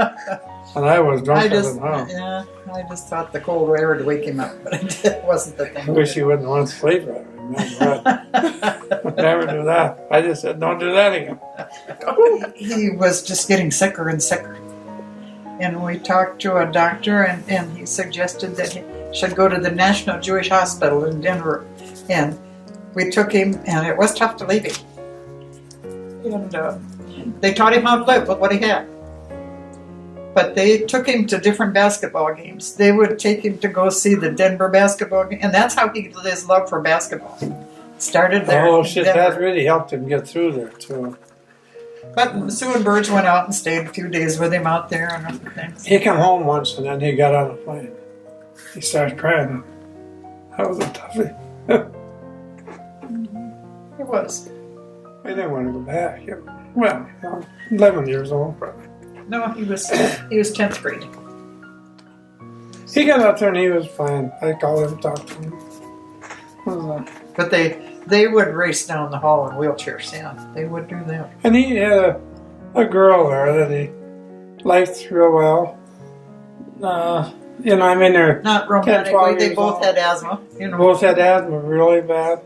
And I was
I
drunker
just,
than hell.
yeah, I just thought the cold air would wake him up, but it wasn't the thing.
I wish he wouldn't want to sleep. I remember that. Never do that. I just said, don't do that again.
He was just getting sicker and sicker. And we talked to a doctor, and he suggested that he should go to the National Jewish Hospital in Denver. And we took him, and it was tough to leave him. And they taught him how to live with what he had. But they took him to different basketball games. They would take him to go see the Denver basketball game, and that's how he got his love for basketball. Started there.
Oh,
in
shit,
Denver.
that really helped him get through there, too.
But Sue and Burge went out and stayed a few days with him out there and everything.
He came home once, and then he got on a plane. He started crying. That was a toughie.
It was.
I didn't want to go back. Well, 11 years old, probably.
No, he was 10th grade.
He got out there and he was fine. I called him, talked to him.
But they would race down the hall in wheelchairs. Yeah, they would do that.
And he had a girl there that he liked real well. I mean, they're
Not
10,
romantically.
12
They
years
both
old.
had asthma.
Both had asthma really bad.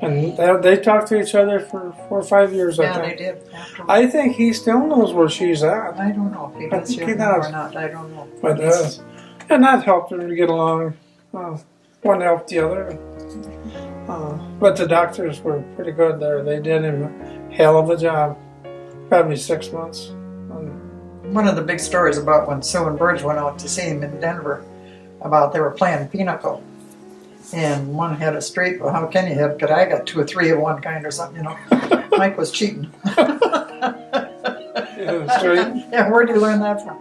And they talked to each other for 4 or 5 years, I
Yeah,
think.
they did. Afterwards.
I think he still knows where she's at.
I don't know if he
I
does
think
here
he
now
does.
or not. I don't know.
But and that helped them to get along. One helped the other. But the doctors were pretty good there. They did him a hell of a job. Probably 6 months.
One of the big stories about when Sue and Burge went out to see him in Denver, about they were playing pinochle. And one had a straight, well, how can you have? Because I got 2 or 3 of one kind or something, Mike was cheating.
Yeah, straight.
Yeah, where'd you learn that from?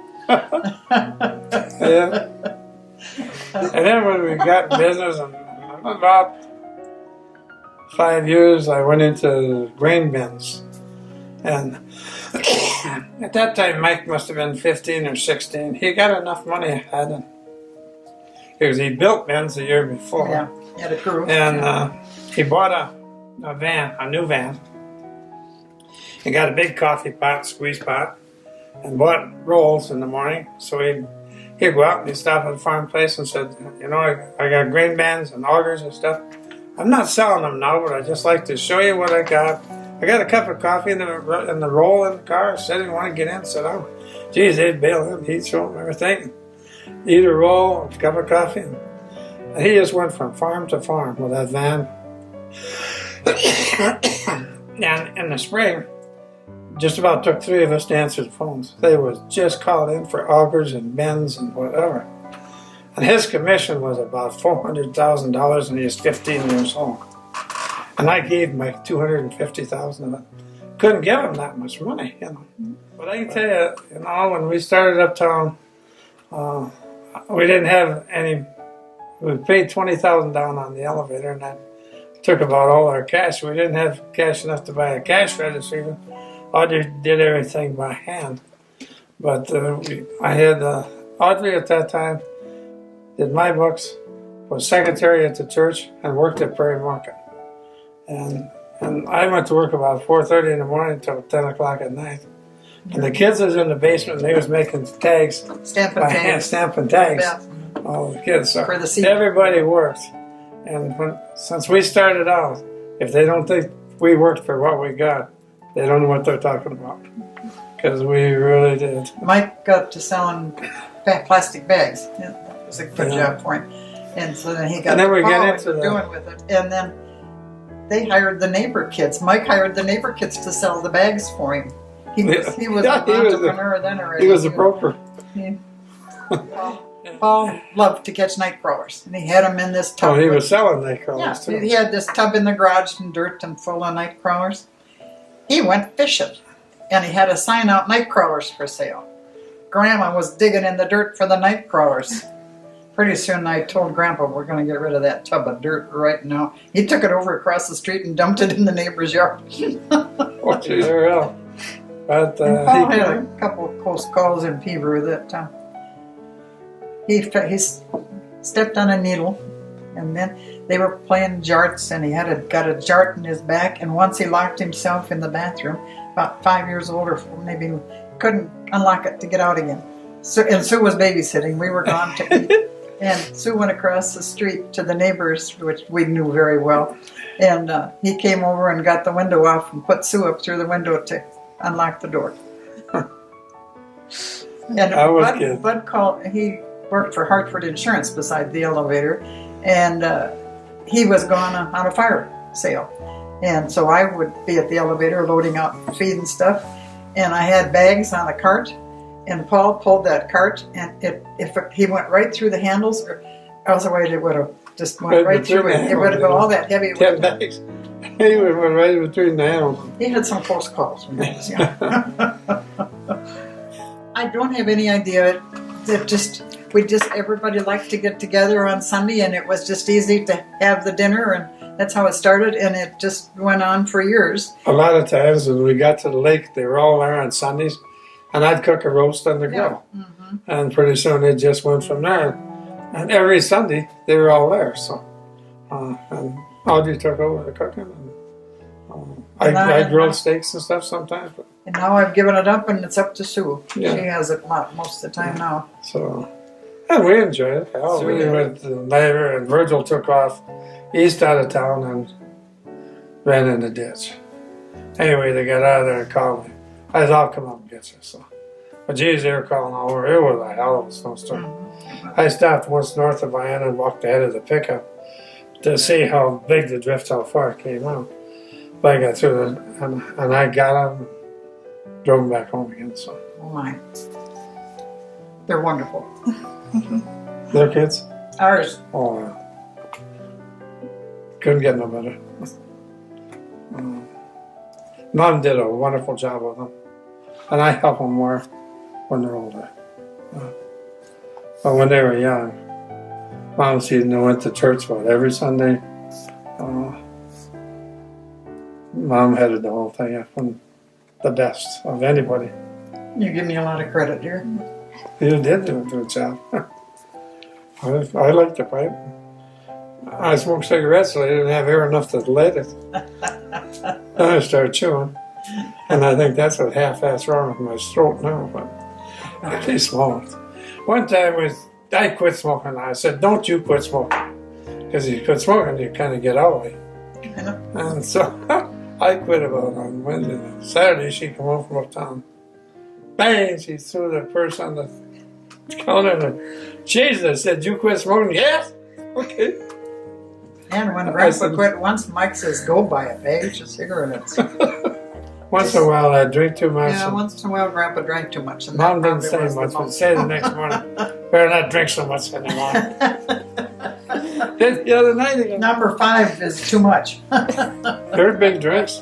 Yeah. And then when we got in business, and about 5 years, I went into grain bins. And at that time, Mike must have been 15 or 16. He got enough money, hadn't because he built bins the year before.
Yeah, he had a crew.
And he bought a new van. He got a big coffee pot, squeeze pot, and bought rolls in the morning. So he'd go out and he'd stop at a farm place and said, I got grain bands and augers and stuff. I'm not selling them now, but I'd just like to show you what I got. I got a cup of coffee in the roll in the car. Said he didn't want to get in. Said, oh, geez, they'd bail him. He'd show him everything. Eat a roll, a cup of coffee. And he just went from farm to farm with that van. And in the spring, just about took 3 of us to answer the phones. They was just called in for augers and bends and whatever. And his commission was about $400,000 and he was 15 years old. And I gave him like $250,000 of it. Couldn't give him that much money, But I can tell you, when we started uptown, we didn't have any. We paid $20,000 down on the elevator, and that took about all our cash. We didn't have cash enough to buy a cash register. Audrey did everything by hand. But I had Audrey at that time did my books, was secretary at the church, and worked at Prairie Market. And I went to work about 4:30 in the morning until 10 o'clock at night. And the kids was in the basement and they was making tags
Stamping
by hand,
tags.
stamping tags.
Yeah.
All the kids. So
For the season.
everybody worked. And since we started out, if they don't think we worked for what we got, they don't know what they're talking about. Because we really did.
Mike got to selling plastic bags. Yeah, that was a good
Yeah.
job for him. And so then he got
And then
to
we get
follow
into
what
the-
doing with it. And then they hired the neighbor kids. Mike hired the neighbor kids to sell the bags for him. He was
Yeah,
an entrepreneur then already.
He was a broker.
Paul loved to catch night crawlers. And he had them in this tub.
Oh, he
with-
was selling night
Yeah,
crawlers too.
he had this tub in the garage and dirt and full of night crawlers. He went fishing, and he had a sign out, night crawlers for sale. Grandma was digging in the dirt for the night crawlers. Pretty soon I told Grandpa we're going to get rid of that tub of dirt right now. He took it over across the street and dumped it in the neighbor's yard.
Oh, geez, hell. But
Paul had a couple of close calls in Peterborough that he stepped on a needle, and then they were playing jarts, and he got a jart in his back, and once he locked himself in the bathroom, about 5 years old or maybe, couldn't unlock it to get out again. and Sue was babysitting. We were gone to eat. And Sue went across the street to the neighbors, which we knew very well. And he came over and got the window off and put Sue up through the window to unlock the door. And Bud called, he worked for Hartford Insurance beside the elevator, and he was gone on a fire sale. And so I would be at the elevator loading out feed and stuff, and I had bags on a cart, and Paul pulled that cart, and if he went right through the handles, or otherwise it would have just went right through it. It would have been all that heavy.
10 bags. He would have went right between the handles.
He had some close calls when he was young. I don't have any idea. Everybody liked to get together on Sunday, and it was just easy to have the dinner, and that's how it started, and it just went on for years.
A lot of times when we got to the lake, they were all there on Sundays, and I'd cook a roast on the grill.
Yeah. Mm-hmm.
And pretty soon it just went from there. And every Sunday, they were all there. So, and Audrey took over the cooking. And, I grilled steaks and stuff sometimes. But,
and now I've given it up, and it's up to Sue.
Yeah.
She has it most of the time now.
So, and we enjoyed it. Hell, we went later, and Virgil took off east out of town and ran in the ditch. Anyway, they got out of there and called me. I said, I'll come up and get you. So, but geez, they were calling over. It was a hell of a snowstorm.
Mm-hmm.
I stopped once north of Vienna and walked ahead of the pickup to see how big the drift, how far it came out. But I got through and I got them, drove them back home again. So.
Oh my. They're wonderful.
Their kids?
Ours.
Oh, couldn't get no better. Mom did a wonderful job with them. And I help them more when they're older. But when they were young, Mom seen they went to church every Sunday. Mom headed the whole thing up, and the best of anybody.
You give me a lot of credit here.
You did do a good job. I like to pipe. I smoked cigarettes, so I didn't have air enough to light it. Then I started chewing, and I think that's what half-assed wrong with my throat now. But they smoked. One time I quit smoking. I said, "Don't you quit smoking?" Because you quit smoking, you kind of get owly. And so I quit about on Wednesday. Saturday, she came home from uptown. Bang! She threw the purse on the counter. And Jesus, I said, "You quit smoking?" Yes. Okay.
And when Grandpa quit, once Mike says, "Go buy a package of cigarettes."
Once in a while, I drink too much.
Yeah, once in a while, Grandpa drank too much. And
Mom didn't say much, but say the next morning, better not drink so much anymore. The other night again.
Number 5 is too much.
They're big drinks.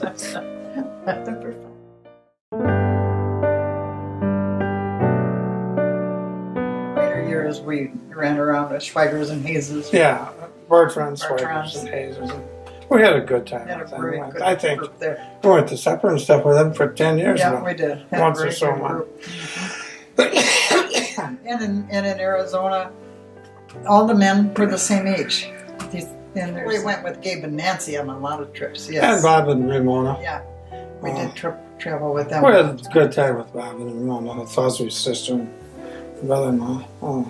Later years, we ran around at Schweiger's and Hayes's.
Yeah, Bertrand's, Schweiger's, and Hayes's. We had a good time.
Had a very good
I think
group there.
we went to supper and stuff with them for 10 years
Yeah,
now.
we did. Had
Once
a
or
very
so
good
months.
group. And in Arizona, all the men were the same age. And we went with Gabe and Nancy on a lot of trips. Yes.
And Bob and Ramona.
Yeah, we did travel with them.
We had a good time with Bob and Ramona, Foster's sister and brother-in-law.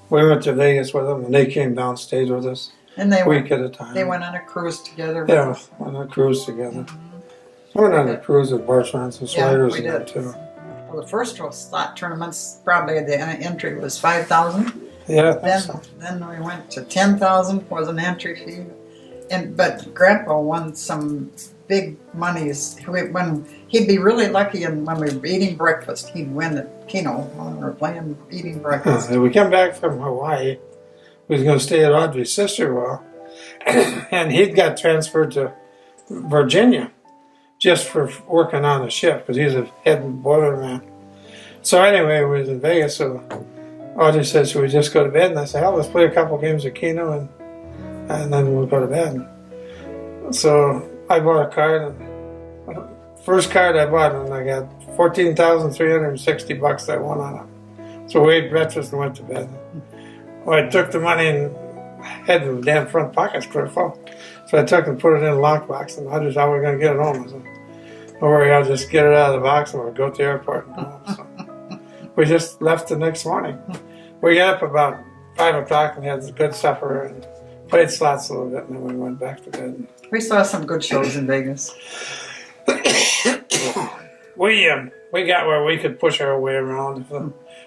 We went to Vegas with them, and they came down, stayed with us
And they
a week
went,
at a time.
they went on a cruise together.
Yeah, on a cruise together. We went on a cruise with Bertrand's and
Yeah,
Slayers
we
and that
did.
too.
Well, the first slot tournaments, probably the entry was $5,000.
Yeah, I think so.
Then we went to $10,000 was an entry fee. But Grandpa won some big monies. When he'd be really lucky, and when we were eating breakfast, he'd win at Keno when we were playing eating breakfast.
We come back from Hawaii. We was going to stay at Audrey's sister a while, and he'd got transferred to Virginia just for working on the ship because he's a head boiler man. So anyway, we was in Vegas. So Audrey said, "Should we just go to bed?" And I said, "Hell, let's play a couple games of Keno and then we'll go to bed." So I bought a card, and first card I bought, and I got $14,360 that won on it. So we ate breakfast and went to bed. Well, I took the money and had the damn front pockets clear full. So I took and put it in a lockbox, and I just how we're going to get it home. I said, "Don't worry, I'll just get it out of the box and we'll go to the airport and go home." So we just left the next morning. We got up about 5 o'clock and had a good supper and played slots a little bit, and then we went back to bed.
We saw some good shows in Vegas.
We got where we could push our way around.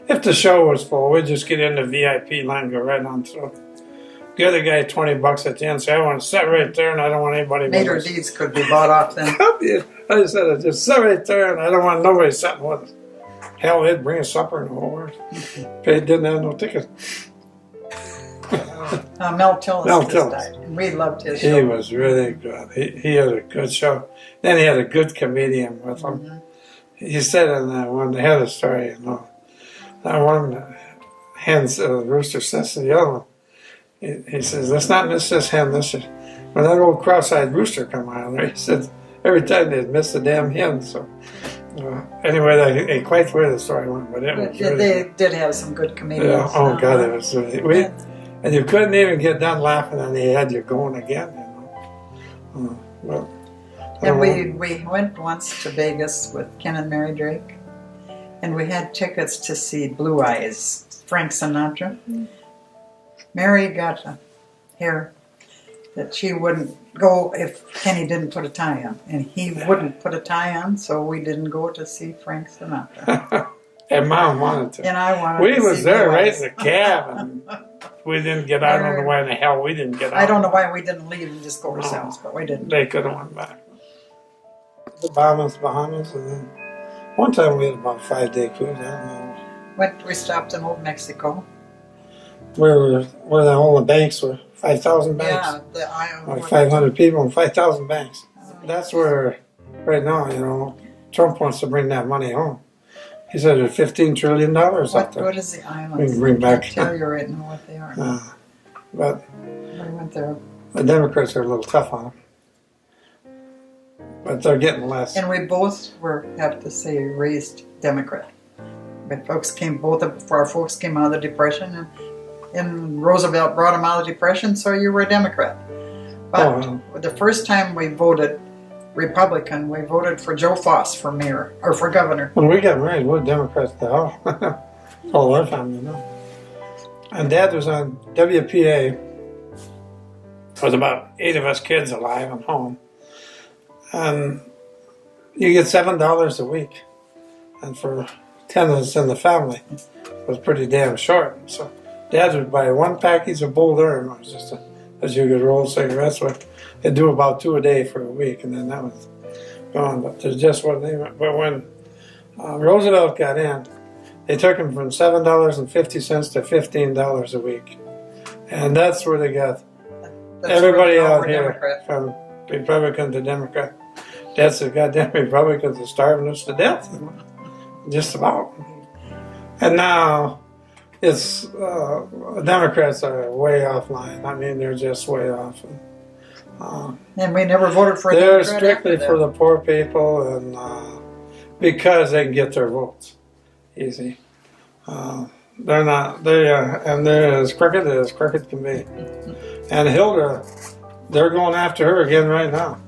If the show was full, we'd just get in the VIP line, go right on through. The other guy, $20 at the end, said, I want to sit right there and I don't want anybody.
Mater Deeds could be bought off then.
I said, I just sit right there and I don't want nobody sitting with us. Hell, they'd bring us supper and the whole works. Didn't have no ticket.
Mel Tillis
Mel
just
Tillis.
died. And we loved his show.
He was really good. He had a good show. Then he had a good comedian with him.
Mhm.
He said in that one, they had a story, that one hen's rooster says to the other one, he says, let's not miss this hen. This is when that old cross-eyed rooster come out there. He said every time they'd miss the damn hen. So anyway, that ain't quite where the story went, but it was
But
really
they did have some good comedians.
yeah. Oh God, it was really. And you couldn't even get done laughing, and they had you going again. Well,
And we went once to Vegas with Ken and Mary Drake, and we had tickets to see Blue Eyes, Frank Sinatra. Mary got a hair that she wouldn't go if Kenny didn't put a tie on, and he wouldn't put a tie on, so we didn't go to see Frank Sinatra.
and Mom wanted to.
And I wanted
We
to
was
see
there
Blue
right
Eyes.
in the cab, and we didn't get out. I don't know why in the hell we didn't get out.
I don't know why we didn't leave and just go ourselves, but we didn't.
They could have went back. The Bahamas, and then one time we had about a 5-day cruise. I don't know.
We stopped in Old Mexico.
Where all the banks were, 5,000 banks.
Yeah, the island.
Like 500 people and 5,000 banks. That's where, right now, Trump wants to bring that money home. He said there's $15 trillion out there.
What is the island?
We can bring back.
I can't tell you right now what they are.
But
We went there.
the Democrats are a little tough on them. But they're getting less.
And we both were, have to say, raised Democrat. But both of our folks came out of the Depression, and Roosevelt brought them out of the Depression, so you were a Democrat. But the first time we voted Republican, we voted for Joe Foss for mayor, or for governor.
When we got married, we were Democrats the hell. All our family, And Dad was on WPA. There was about 8 of us kids alive and home. And you get $7 a week. And for 10 of us in the family, it was pretty damn short. So Dad would buy one package of Bold Herb. It was just as you could roll cigarettes with. They'd do about 2 a day for a week, and then that was gone. But there's just what they went. But when Roosevelt got in, they took him from $7.50 to $15 a week. And that's where they got everybody out here
Democrat.
from Republican to Democrat. That's the goddamn Republicans are starving us to death. Just about. And now it's Democrats are way offline. I mean, they're just way off.
And we never voted for a
They're
Democrat
strictly
after
for
that.
the poor people, and because they can get their votes easy. They're not. And they're as crooked can be. And Hilda, they're going after her again right now.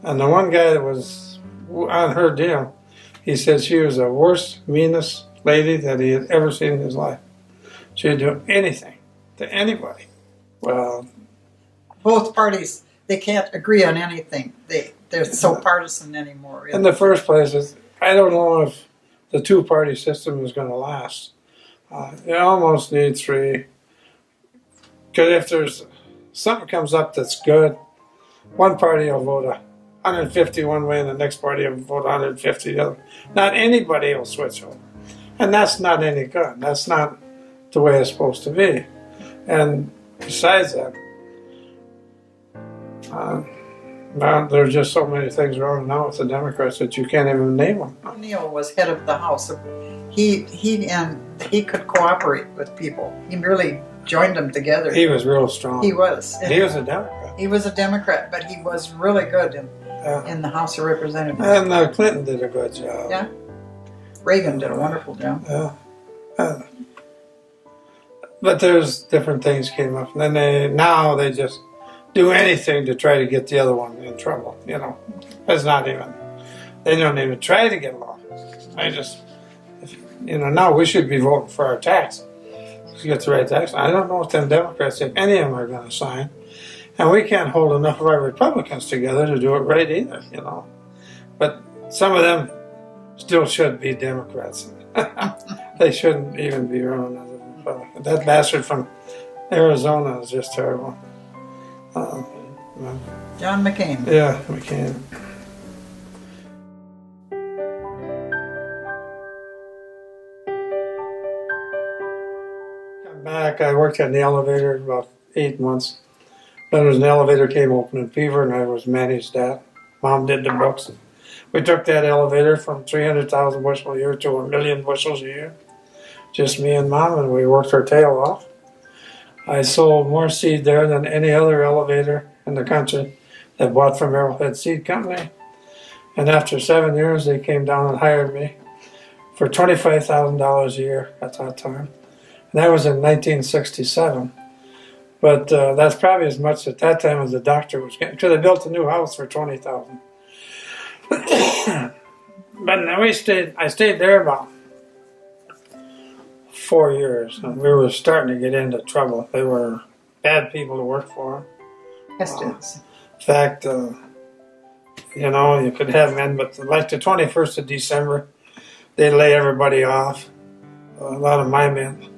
And the one guy that was on her deal, he said she was the worst, meanest lady that he had ever seen in his life. She'd do anything to anybody. Well,
Both parties, they can't agree on anything. They're so partisan anymore.
in the first place, I don't know if the two-party system is going to last. You almost need 3. Because if there's something comes up that's good, one party will vote 150 one way and the next party will vote 150 the other. Not anybody will switch over. And that's not any good. That's not the way it's supposed to be. And besides that, now there's just so many things wrong now with the Democrats that you can't even name them.
O'Neill was head of the House. He could cooperate with people. He really joined them together.
He was real strong.
He was.
He was a Democrat.
He was a Democrat, but he was really good in the House of Representatives.
And Clinton did a good job.
Yeah. Reagan did a wonderful job.
Yeah. But there's different things came up. And then now they just do anything to try to get the other one in trouble. It's not even, they don't even try to get along. now we should be voting for our tax. To get the right tax. I don't know if them Democrats, if any of them are going to sign. And we can't hold enough of our Republicans together to do it right either, But some of them still should be Democrats. They shouldn't even be running as a Republican. That bastard from Arizona is just terrible.
John McCain.
Yeah, McCain. Come back, I worked in the elevator about 8 months. Then there was an elevator came open in Beaver, and I was managed that. Mom did the books. We took that elevator from 300,000 bushels a year to 1,000,000 bushels a year. Just me and Mom, and we worked our tail off. I sold more seed there than any other elevator in the country that bought from Arrowhead Seed Company. And after 7 years, they came down and hired me for $25,000 a year at that time. And that was in 1967. But that's probably as much at that time as the doctor was getting, because they built a new house for $20,000. But I stayed there about 4 years, and we were starting to get into trouble. They were bad people to work for.
Estes.
In fact, you could have men, but like the 21st of December, they lay everybody off, a lot of my men,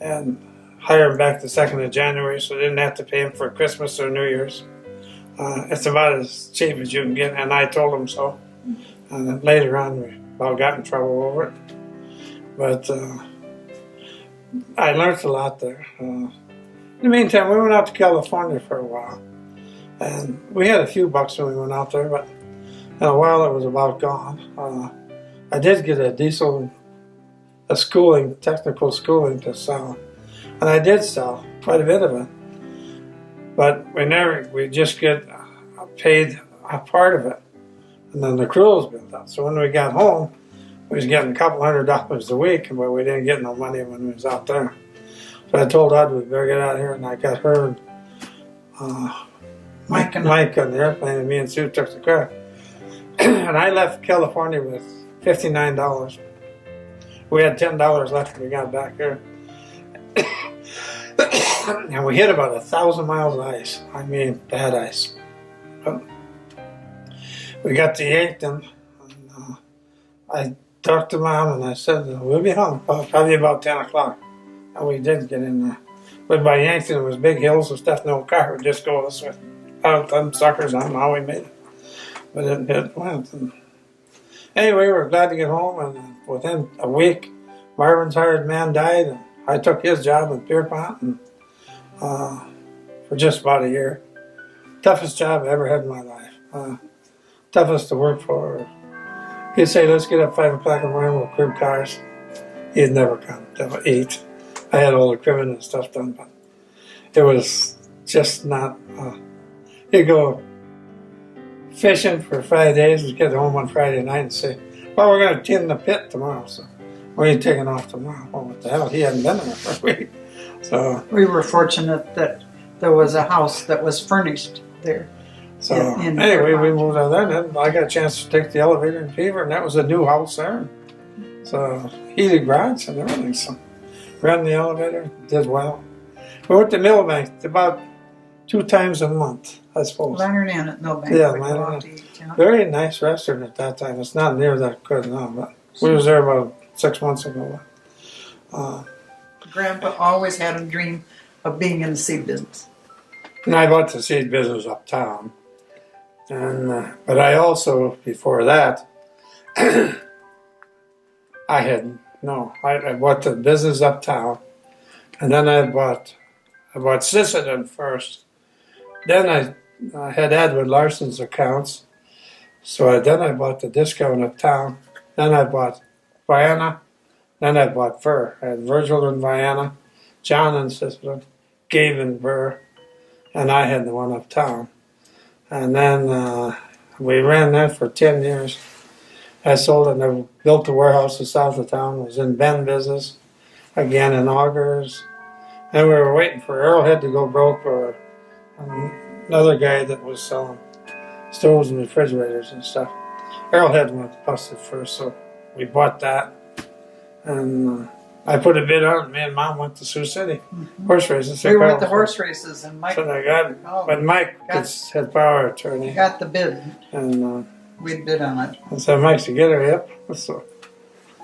and hire them back the 2nd of January so they didn't have to pay them for Christmas or New Year's. It's about as cheap as you can get, and I told them so. And then later on, we about got in trouble over it. But I learned a lot there. In the meantime, we went out to California for a while. And we had a few bucks when we went out there, but in a while it was about gone. I did get a technical schooling to sell. And I did sell quite a bit of it. But we just get paid a part of it. And then the crew was built up. So when we got home, we was getting a couple $100 a week, but we didn't get no money when we was out there. So I told Ed we better get out of here, and I got her and Mike on the airplane, and me and Sue took the car. And I left California with $59. We had $10 left when we got back here. And we hit about 1,000 miles of ice. I mean, bad ice. But we got to Yankton, and I talked to Mom, and I said, we'll be home probably about 10 o'clock. And we did get in there. But by Yankton, it was big hills and stuff. No car would just go this way. Out them suckers, I don't know how we made it. But it went. And anyway, we were glad to get home, and within a week, Marvin's hired man died, and I took his job in Pierpont, and for just about a year. Toughest job I ever had in my life. Toughest to work for. He'd say, let's get up 5 o'clock in the morning, we'll crib cars. He'd never come till 8. I had all the cribbing and stuff done, but it was just not. He'd go fishing for 5 days, we'd get home on Friday night and say, well, we're going to tin the pit tomorrow, so we ain't taking off tomorrow. Well, what the hell? He hadn't been there for a week. So
we were fortunate that there was a house that was furnished there.
So anyway, we moved out there, and then I got a chance to take the elevator in Beaver, and that was a new house there. So heated garage and everything. So ran the elevator, did well. We went to Millbank about 2 times a month, I suppose.
Leonard Inn at Millbank.
Yeah, Leonard Inn. Very nice restaurant at that time. It's not near that good now, but we was there about 6 months ago.
Grandpa always had a dream of being in the seed business.
And I bought the seed business uptown. And but I also, before that, I bought the business uptown, and then I bought Sisseton first. Then I had Edward Larson's accounts, so then I bought the discount uptown. Then I bought Vienna. Then I bought Burr. I had Virgil in Vienna, John in Sisseton, Gabe in Burr, and I had the one uptown. And then we ran that for 10 years. I sold it and I built the warehouses south of town. I was in Ben business, again in augers. And we were waiting for Arrowhead to go broke, or another guy that was selling stoves and refrigerators and stuff. Arrowhead went busted first, so we bought that. And I put a bid on it. Me and Mom went to Sioux City. Horse races.
We were at the horse races, and Mike
So I got it. But Mike had power of attorney.
got the bid.
And
We bid on it.
and so Mike's to get her, yep. So,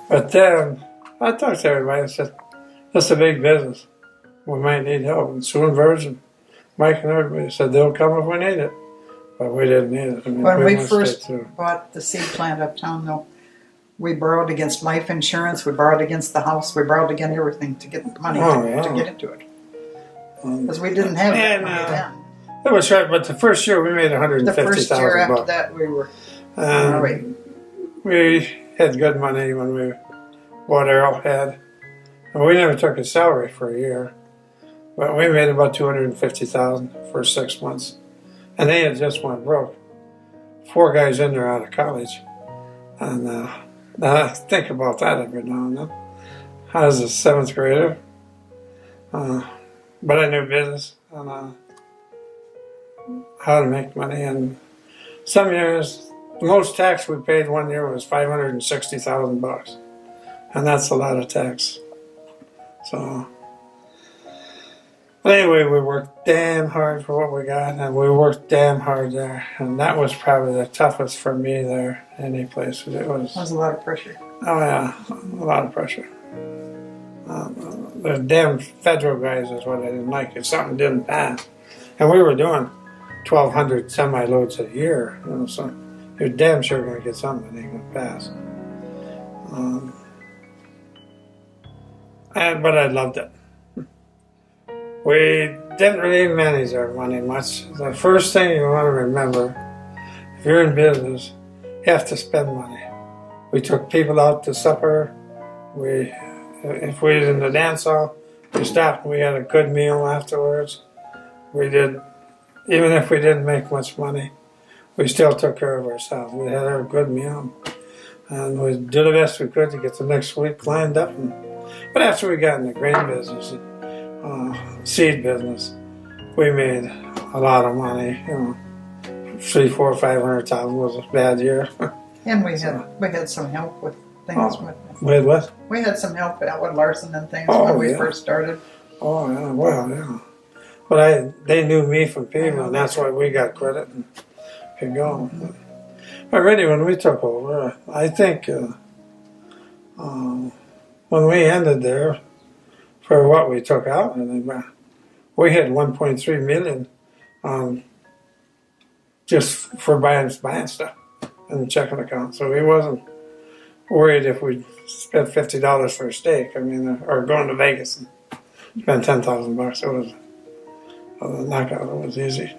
but then I talked to everybody and said, "This is a big business. We might need help." And Sue and Virgin, Mike and everybody said they'll come if we need it, but we didn't need it. I mean,
When we
went
first
straight through.
bought the seed plant uptown, though, we borrowed against life insurance. We borrowed against the house. We borrowed against everything to get the money to get into it, because we didn't have that money then.
That was right, but the first year we made
The first year after
$150,000.
that, we were.
We had good money when we bought Arrowhead. And we never took a salary for a year. But we made about $250,000 for 6 months. And they had just went broke. 4 guys in there out of college. And I think about that every now and then. I was a 7th grader. But I knew business and how to make money. And some years, the most tax we paid one year was $560,000, and that's a lot of tax. So, but anyway, we worked damn hard for what we got, and we worked damn hard there, and that was probably the toughest for me there. Any place it was.
That was a lot of pressure.
Oh yeah, a lot of pressure. The damn federal guys is what I didn't like. If something didn't pass, and we were doing 1,200 semi-loads a year, you know, so you're damn sure going to get something that ain't going to pass. But I loved it. We didn't really manage our money much. The first thing you want to remember, if you're in business, you have to spend money. We took people out to supper. If we was in the dance hall, we stopped and we had a good meal afterwards. We did, even if we didn't make much money, we still took care of ourselves. We had a good meal, and we did the best we could to get the next week lined up. But after we got in the grain business, seed business, we made a lot of money. You know, 300,000, 400,000, 500,000 was a bad year.
And we had some help with things.
With what?
We had some help out with Larson and things when we first started.
Oh yeah, well yeah. But they knew me from people, and that's why we got credit and could go. But really, when we took over, I think when we ended there, for what we took out, we had 1.3 million just for buying stuff in the checking account. So we wasn't worried if we spent $50 for a steak. I mean, or going to Vegas and spend $10,000. It was a knockout. It was easy.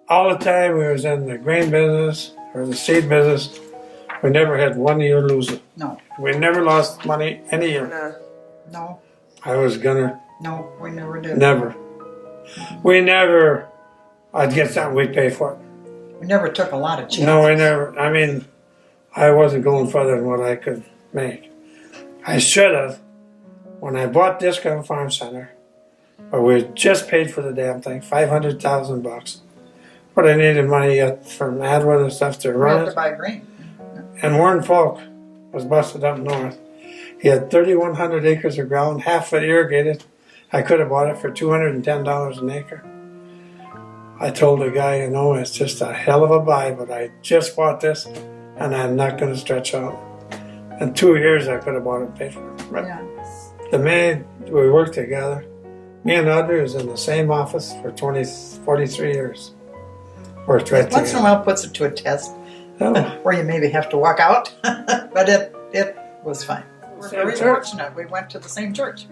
All the time we was in the grain business or the seed business, we never had 1 year losing.
No.
We never lost money any year.
No.
I was gonna.
No, we never did.
Never. We never. I'd get something, we'd pay for it.
We never took a lot of chances.
No, we never. I mean, I wasn't going further than what I could make. I should have. When I bought Discount Farm Center, but we had just paid for the damn thing, $500,000. But I needed money yet from Adwood and stuff to
We
run
had
it.
to buy grain.
And Warren Falk was busted up north. He had 3,100 acres of ground, half of it irrigated. I could have bought it for $210 an acre. I told the guy, you know, it's just a hell of a buy, but I just bought this, and I'm not going to stretch out. In 2 years, I could have bought it and paid for it. Right?
Yeah.
The man, we worked together. Me and Audrey was in the same office for 43 years. Worked right together.
Once in a while puts it to a test,
Oh.
where you maybe have to walk out, but it was fine. We're
Same
very
church.
fortunate. We went to the same church.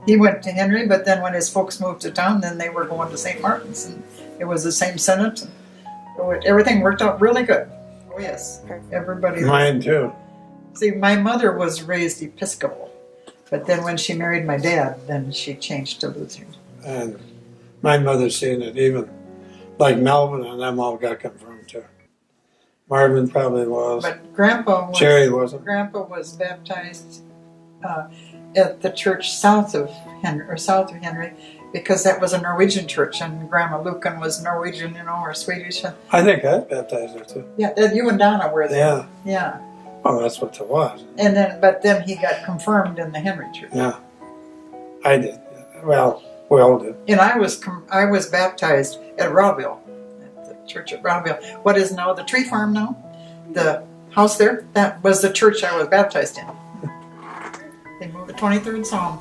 He went to Henry, but then when his folks moved to town, then they were going to St. Martin's, and it was the same Senate. And everything worked out really good. Oh yes, everybody.
Mine too.
See, my mother was raised Episcopal, but then when she married my dad, then she changed to Lutheran.
And my mother's seen it, even like Melvin and them all got confirmed too. Marvin probably was.
But Grandpa was.
Jerry wasn't.
Grandpa was baptized at the church south of Henry, because that was a Norwegian church, and Grandma Luken was Norwegian, or Swedish.
I think I baptized her too.
Yeah, you and Donna were there.
Yeah.
Yeah.
Oh, that's what it was.
And then he got confirmed in the Henry Church.
Yeah, I did. Well, we all did.
And I was baptized at Rawville, at the church at Rawville. What is now the tree farm now? The house there? That was the church I was baptized in. They moved the 23rd Psalm.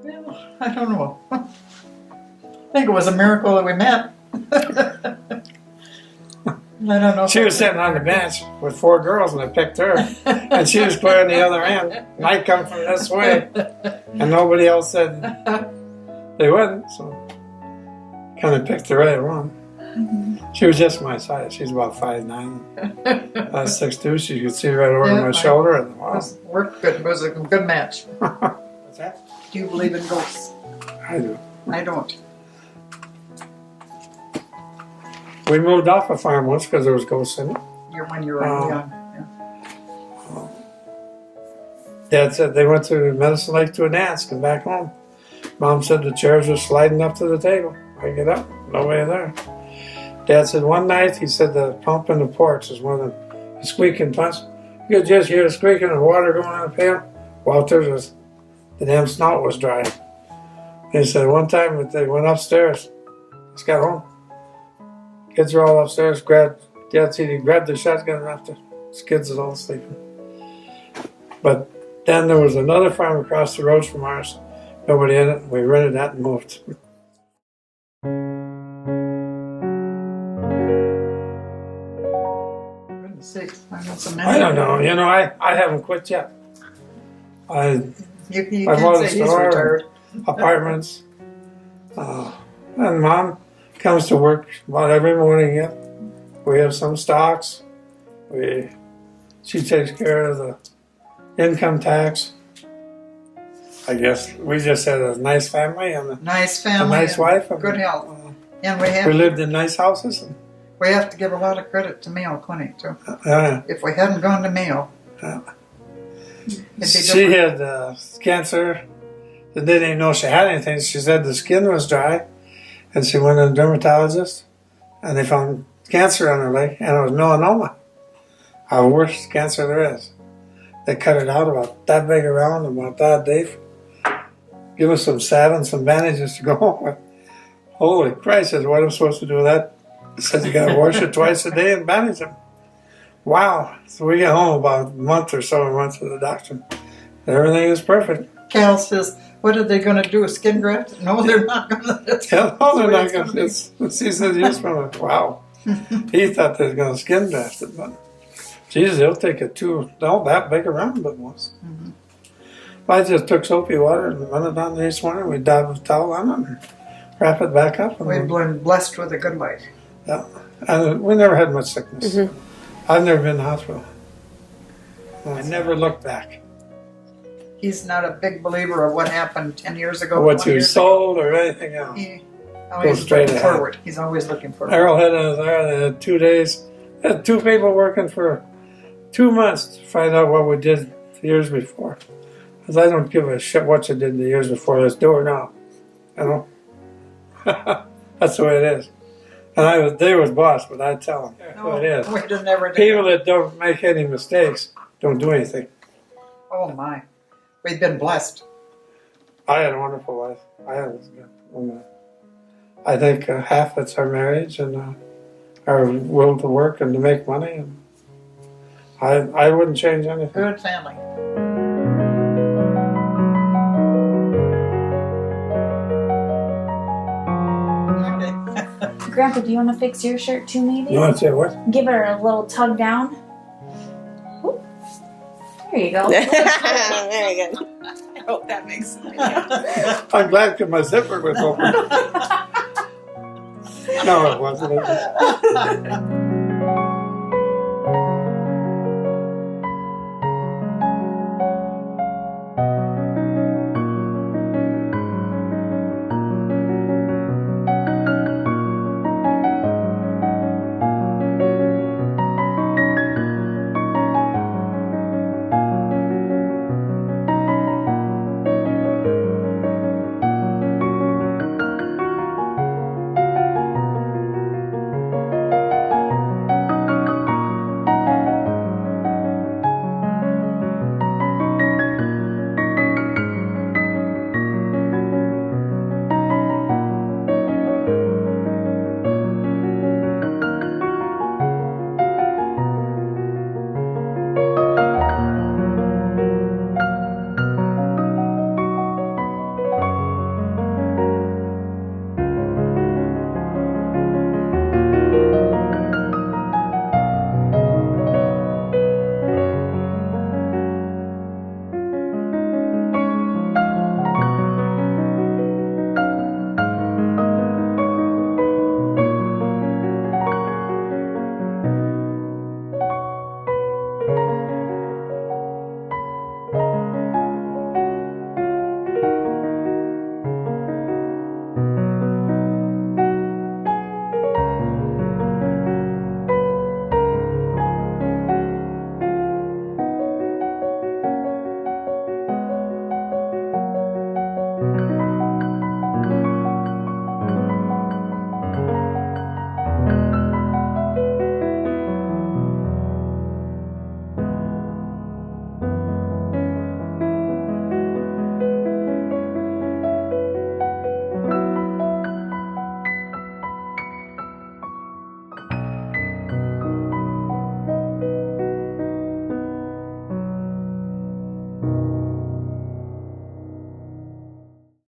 Well, I don't know. I think it was a miracle that we met. I don't know.
She was sitting on the bench with 4 girls, and I picked her. And she was clear on the other end. And I come from this way. And nobody else said they wouldn't, so kind of picked the right one. She was just my size. She's about 5'9". I was 6'2". She could see right over my shoulder. And wow.
Worked good. It was a good match.
What's that?
Do you believe in ghosts?
I do.
I don't.
We moved off a farm once because there was ghosts in it.
When you were young. Yeah.
Dad said they went to Medicine Lake to a dance, come back home. Mom said the chairs were sliding up to the table. I get up, nobody there. Dad said one night, he said the pump in the porch is one of the squeaking pumps. You could just hear the squeaking of water going on the pail. Walter was, the damn snout was dry. He said one time they went upstairs, just got home. Kids are all upstairs, Dad said he grabbed the shotgun after his kids was all sleeping. But then there was another farm across the road from ours. Nobody in it. We rented that and moved.
Goodness sakes, I know so many.
I don't know. You know, I haven't quit yet.
You
I
can't
bought a
say he's
store,
retired.
apartments. And Mom comes to work about every morning yet. We have some stocks. She takes care of the income tax. I guess we just had a nice family and a
Nice family.
nice
and
wife.
Good health. And
We lived in nice houses. And,
we have to give a lot of credit to Mayo Clinic too.
uh,
If we hadn't gone to Mayo,
uh,
it'd be
she
different.
had cancer. They didn't even know she had anything. She said the skin was dry. And she went to a dermatologist. And they found cancer on her leg. And it was melanoma. Our worst cancer there is. They cut it out about that big around, about that deep. Give us some salve and some bandages to go home with. Holy Christ, I said, what am I supposed to do with that? He said, you got to wash it twice a day and bandage them. Wow. So we get home about a month or so and went to the doctor. Everything is perfect.
Cal says, what are they going to do, a skin graft? No, they're not going to.
Yeah, no, they're not going to. She said, yes, wow. He thought they were going to skin graft it, but Jesus, they'll take it too. No, that big around it was.
Mm-hmm.
I just took soapy water and went it down there this morning. We dab a towel on it and wrap it back up. And
We've been blessed with a good life.
yeah. And we never had much sickness.
Mm-hmm.
I've never been in the hospital. I never looked back.
He's not a big believer of what happened 10 years ago.
What
20
you
years
sold or anything
ago.
else.
He always
straight
looking
ahead.
forward. He's always looking forward.
Arrowhead was there. They had 2 days. They had 2 people working for 2 months to find out what we did the years before. Because I don't give a shit what you did the years before. Let's do it now. You know? That's the way it is. And they was boss, but I tell them. That's what it is.
We did never do
People that don't make any mistakes don't do anything.
that. Oh my. We've been blessed.
I had a wonderful life. I think half it's our marriage and our will to work and to make money. And I wouldn't change anything.
Good family. Okay.
Grandpa, do you want to fix your shirt too, maybe?
You want to say what?
Give her a little tug down. Oop. There you go.
Very good. I hope that makes sense.
I'm glad because my zipper was open. No, it wasn't.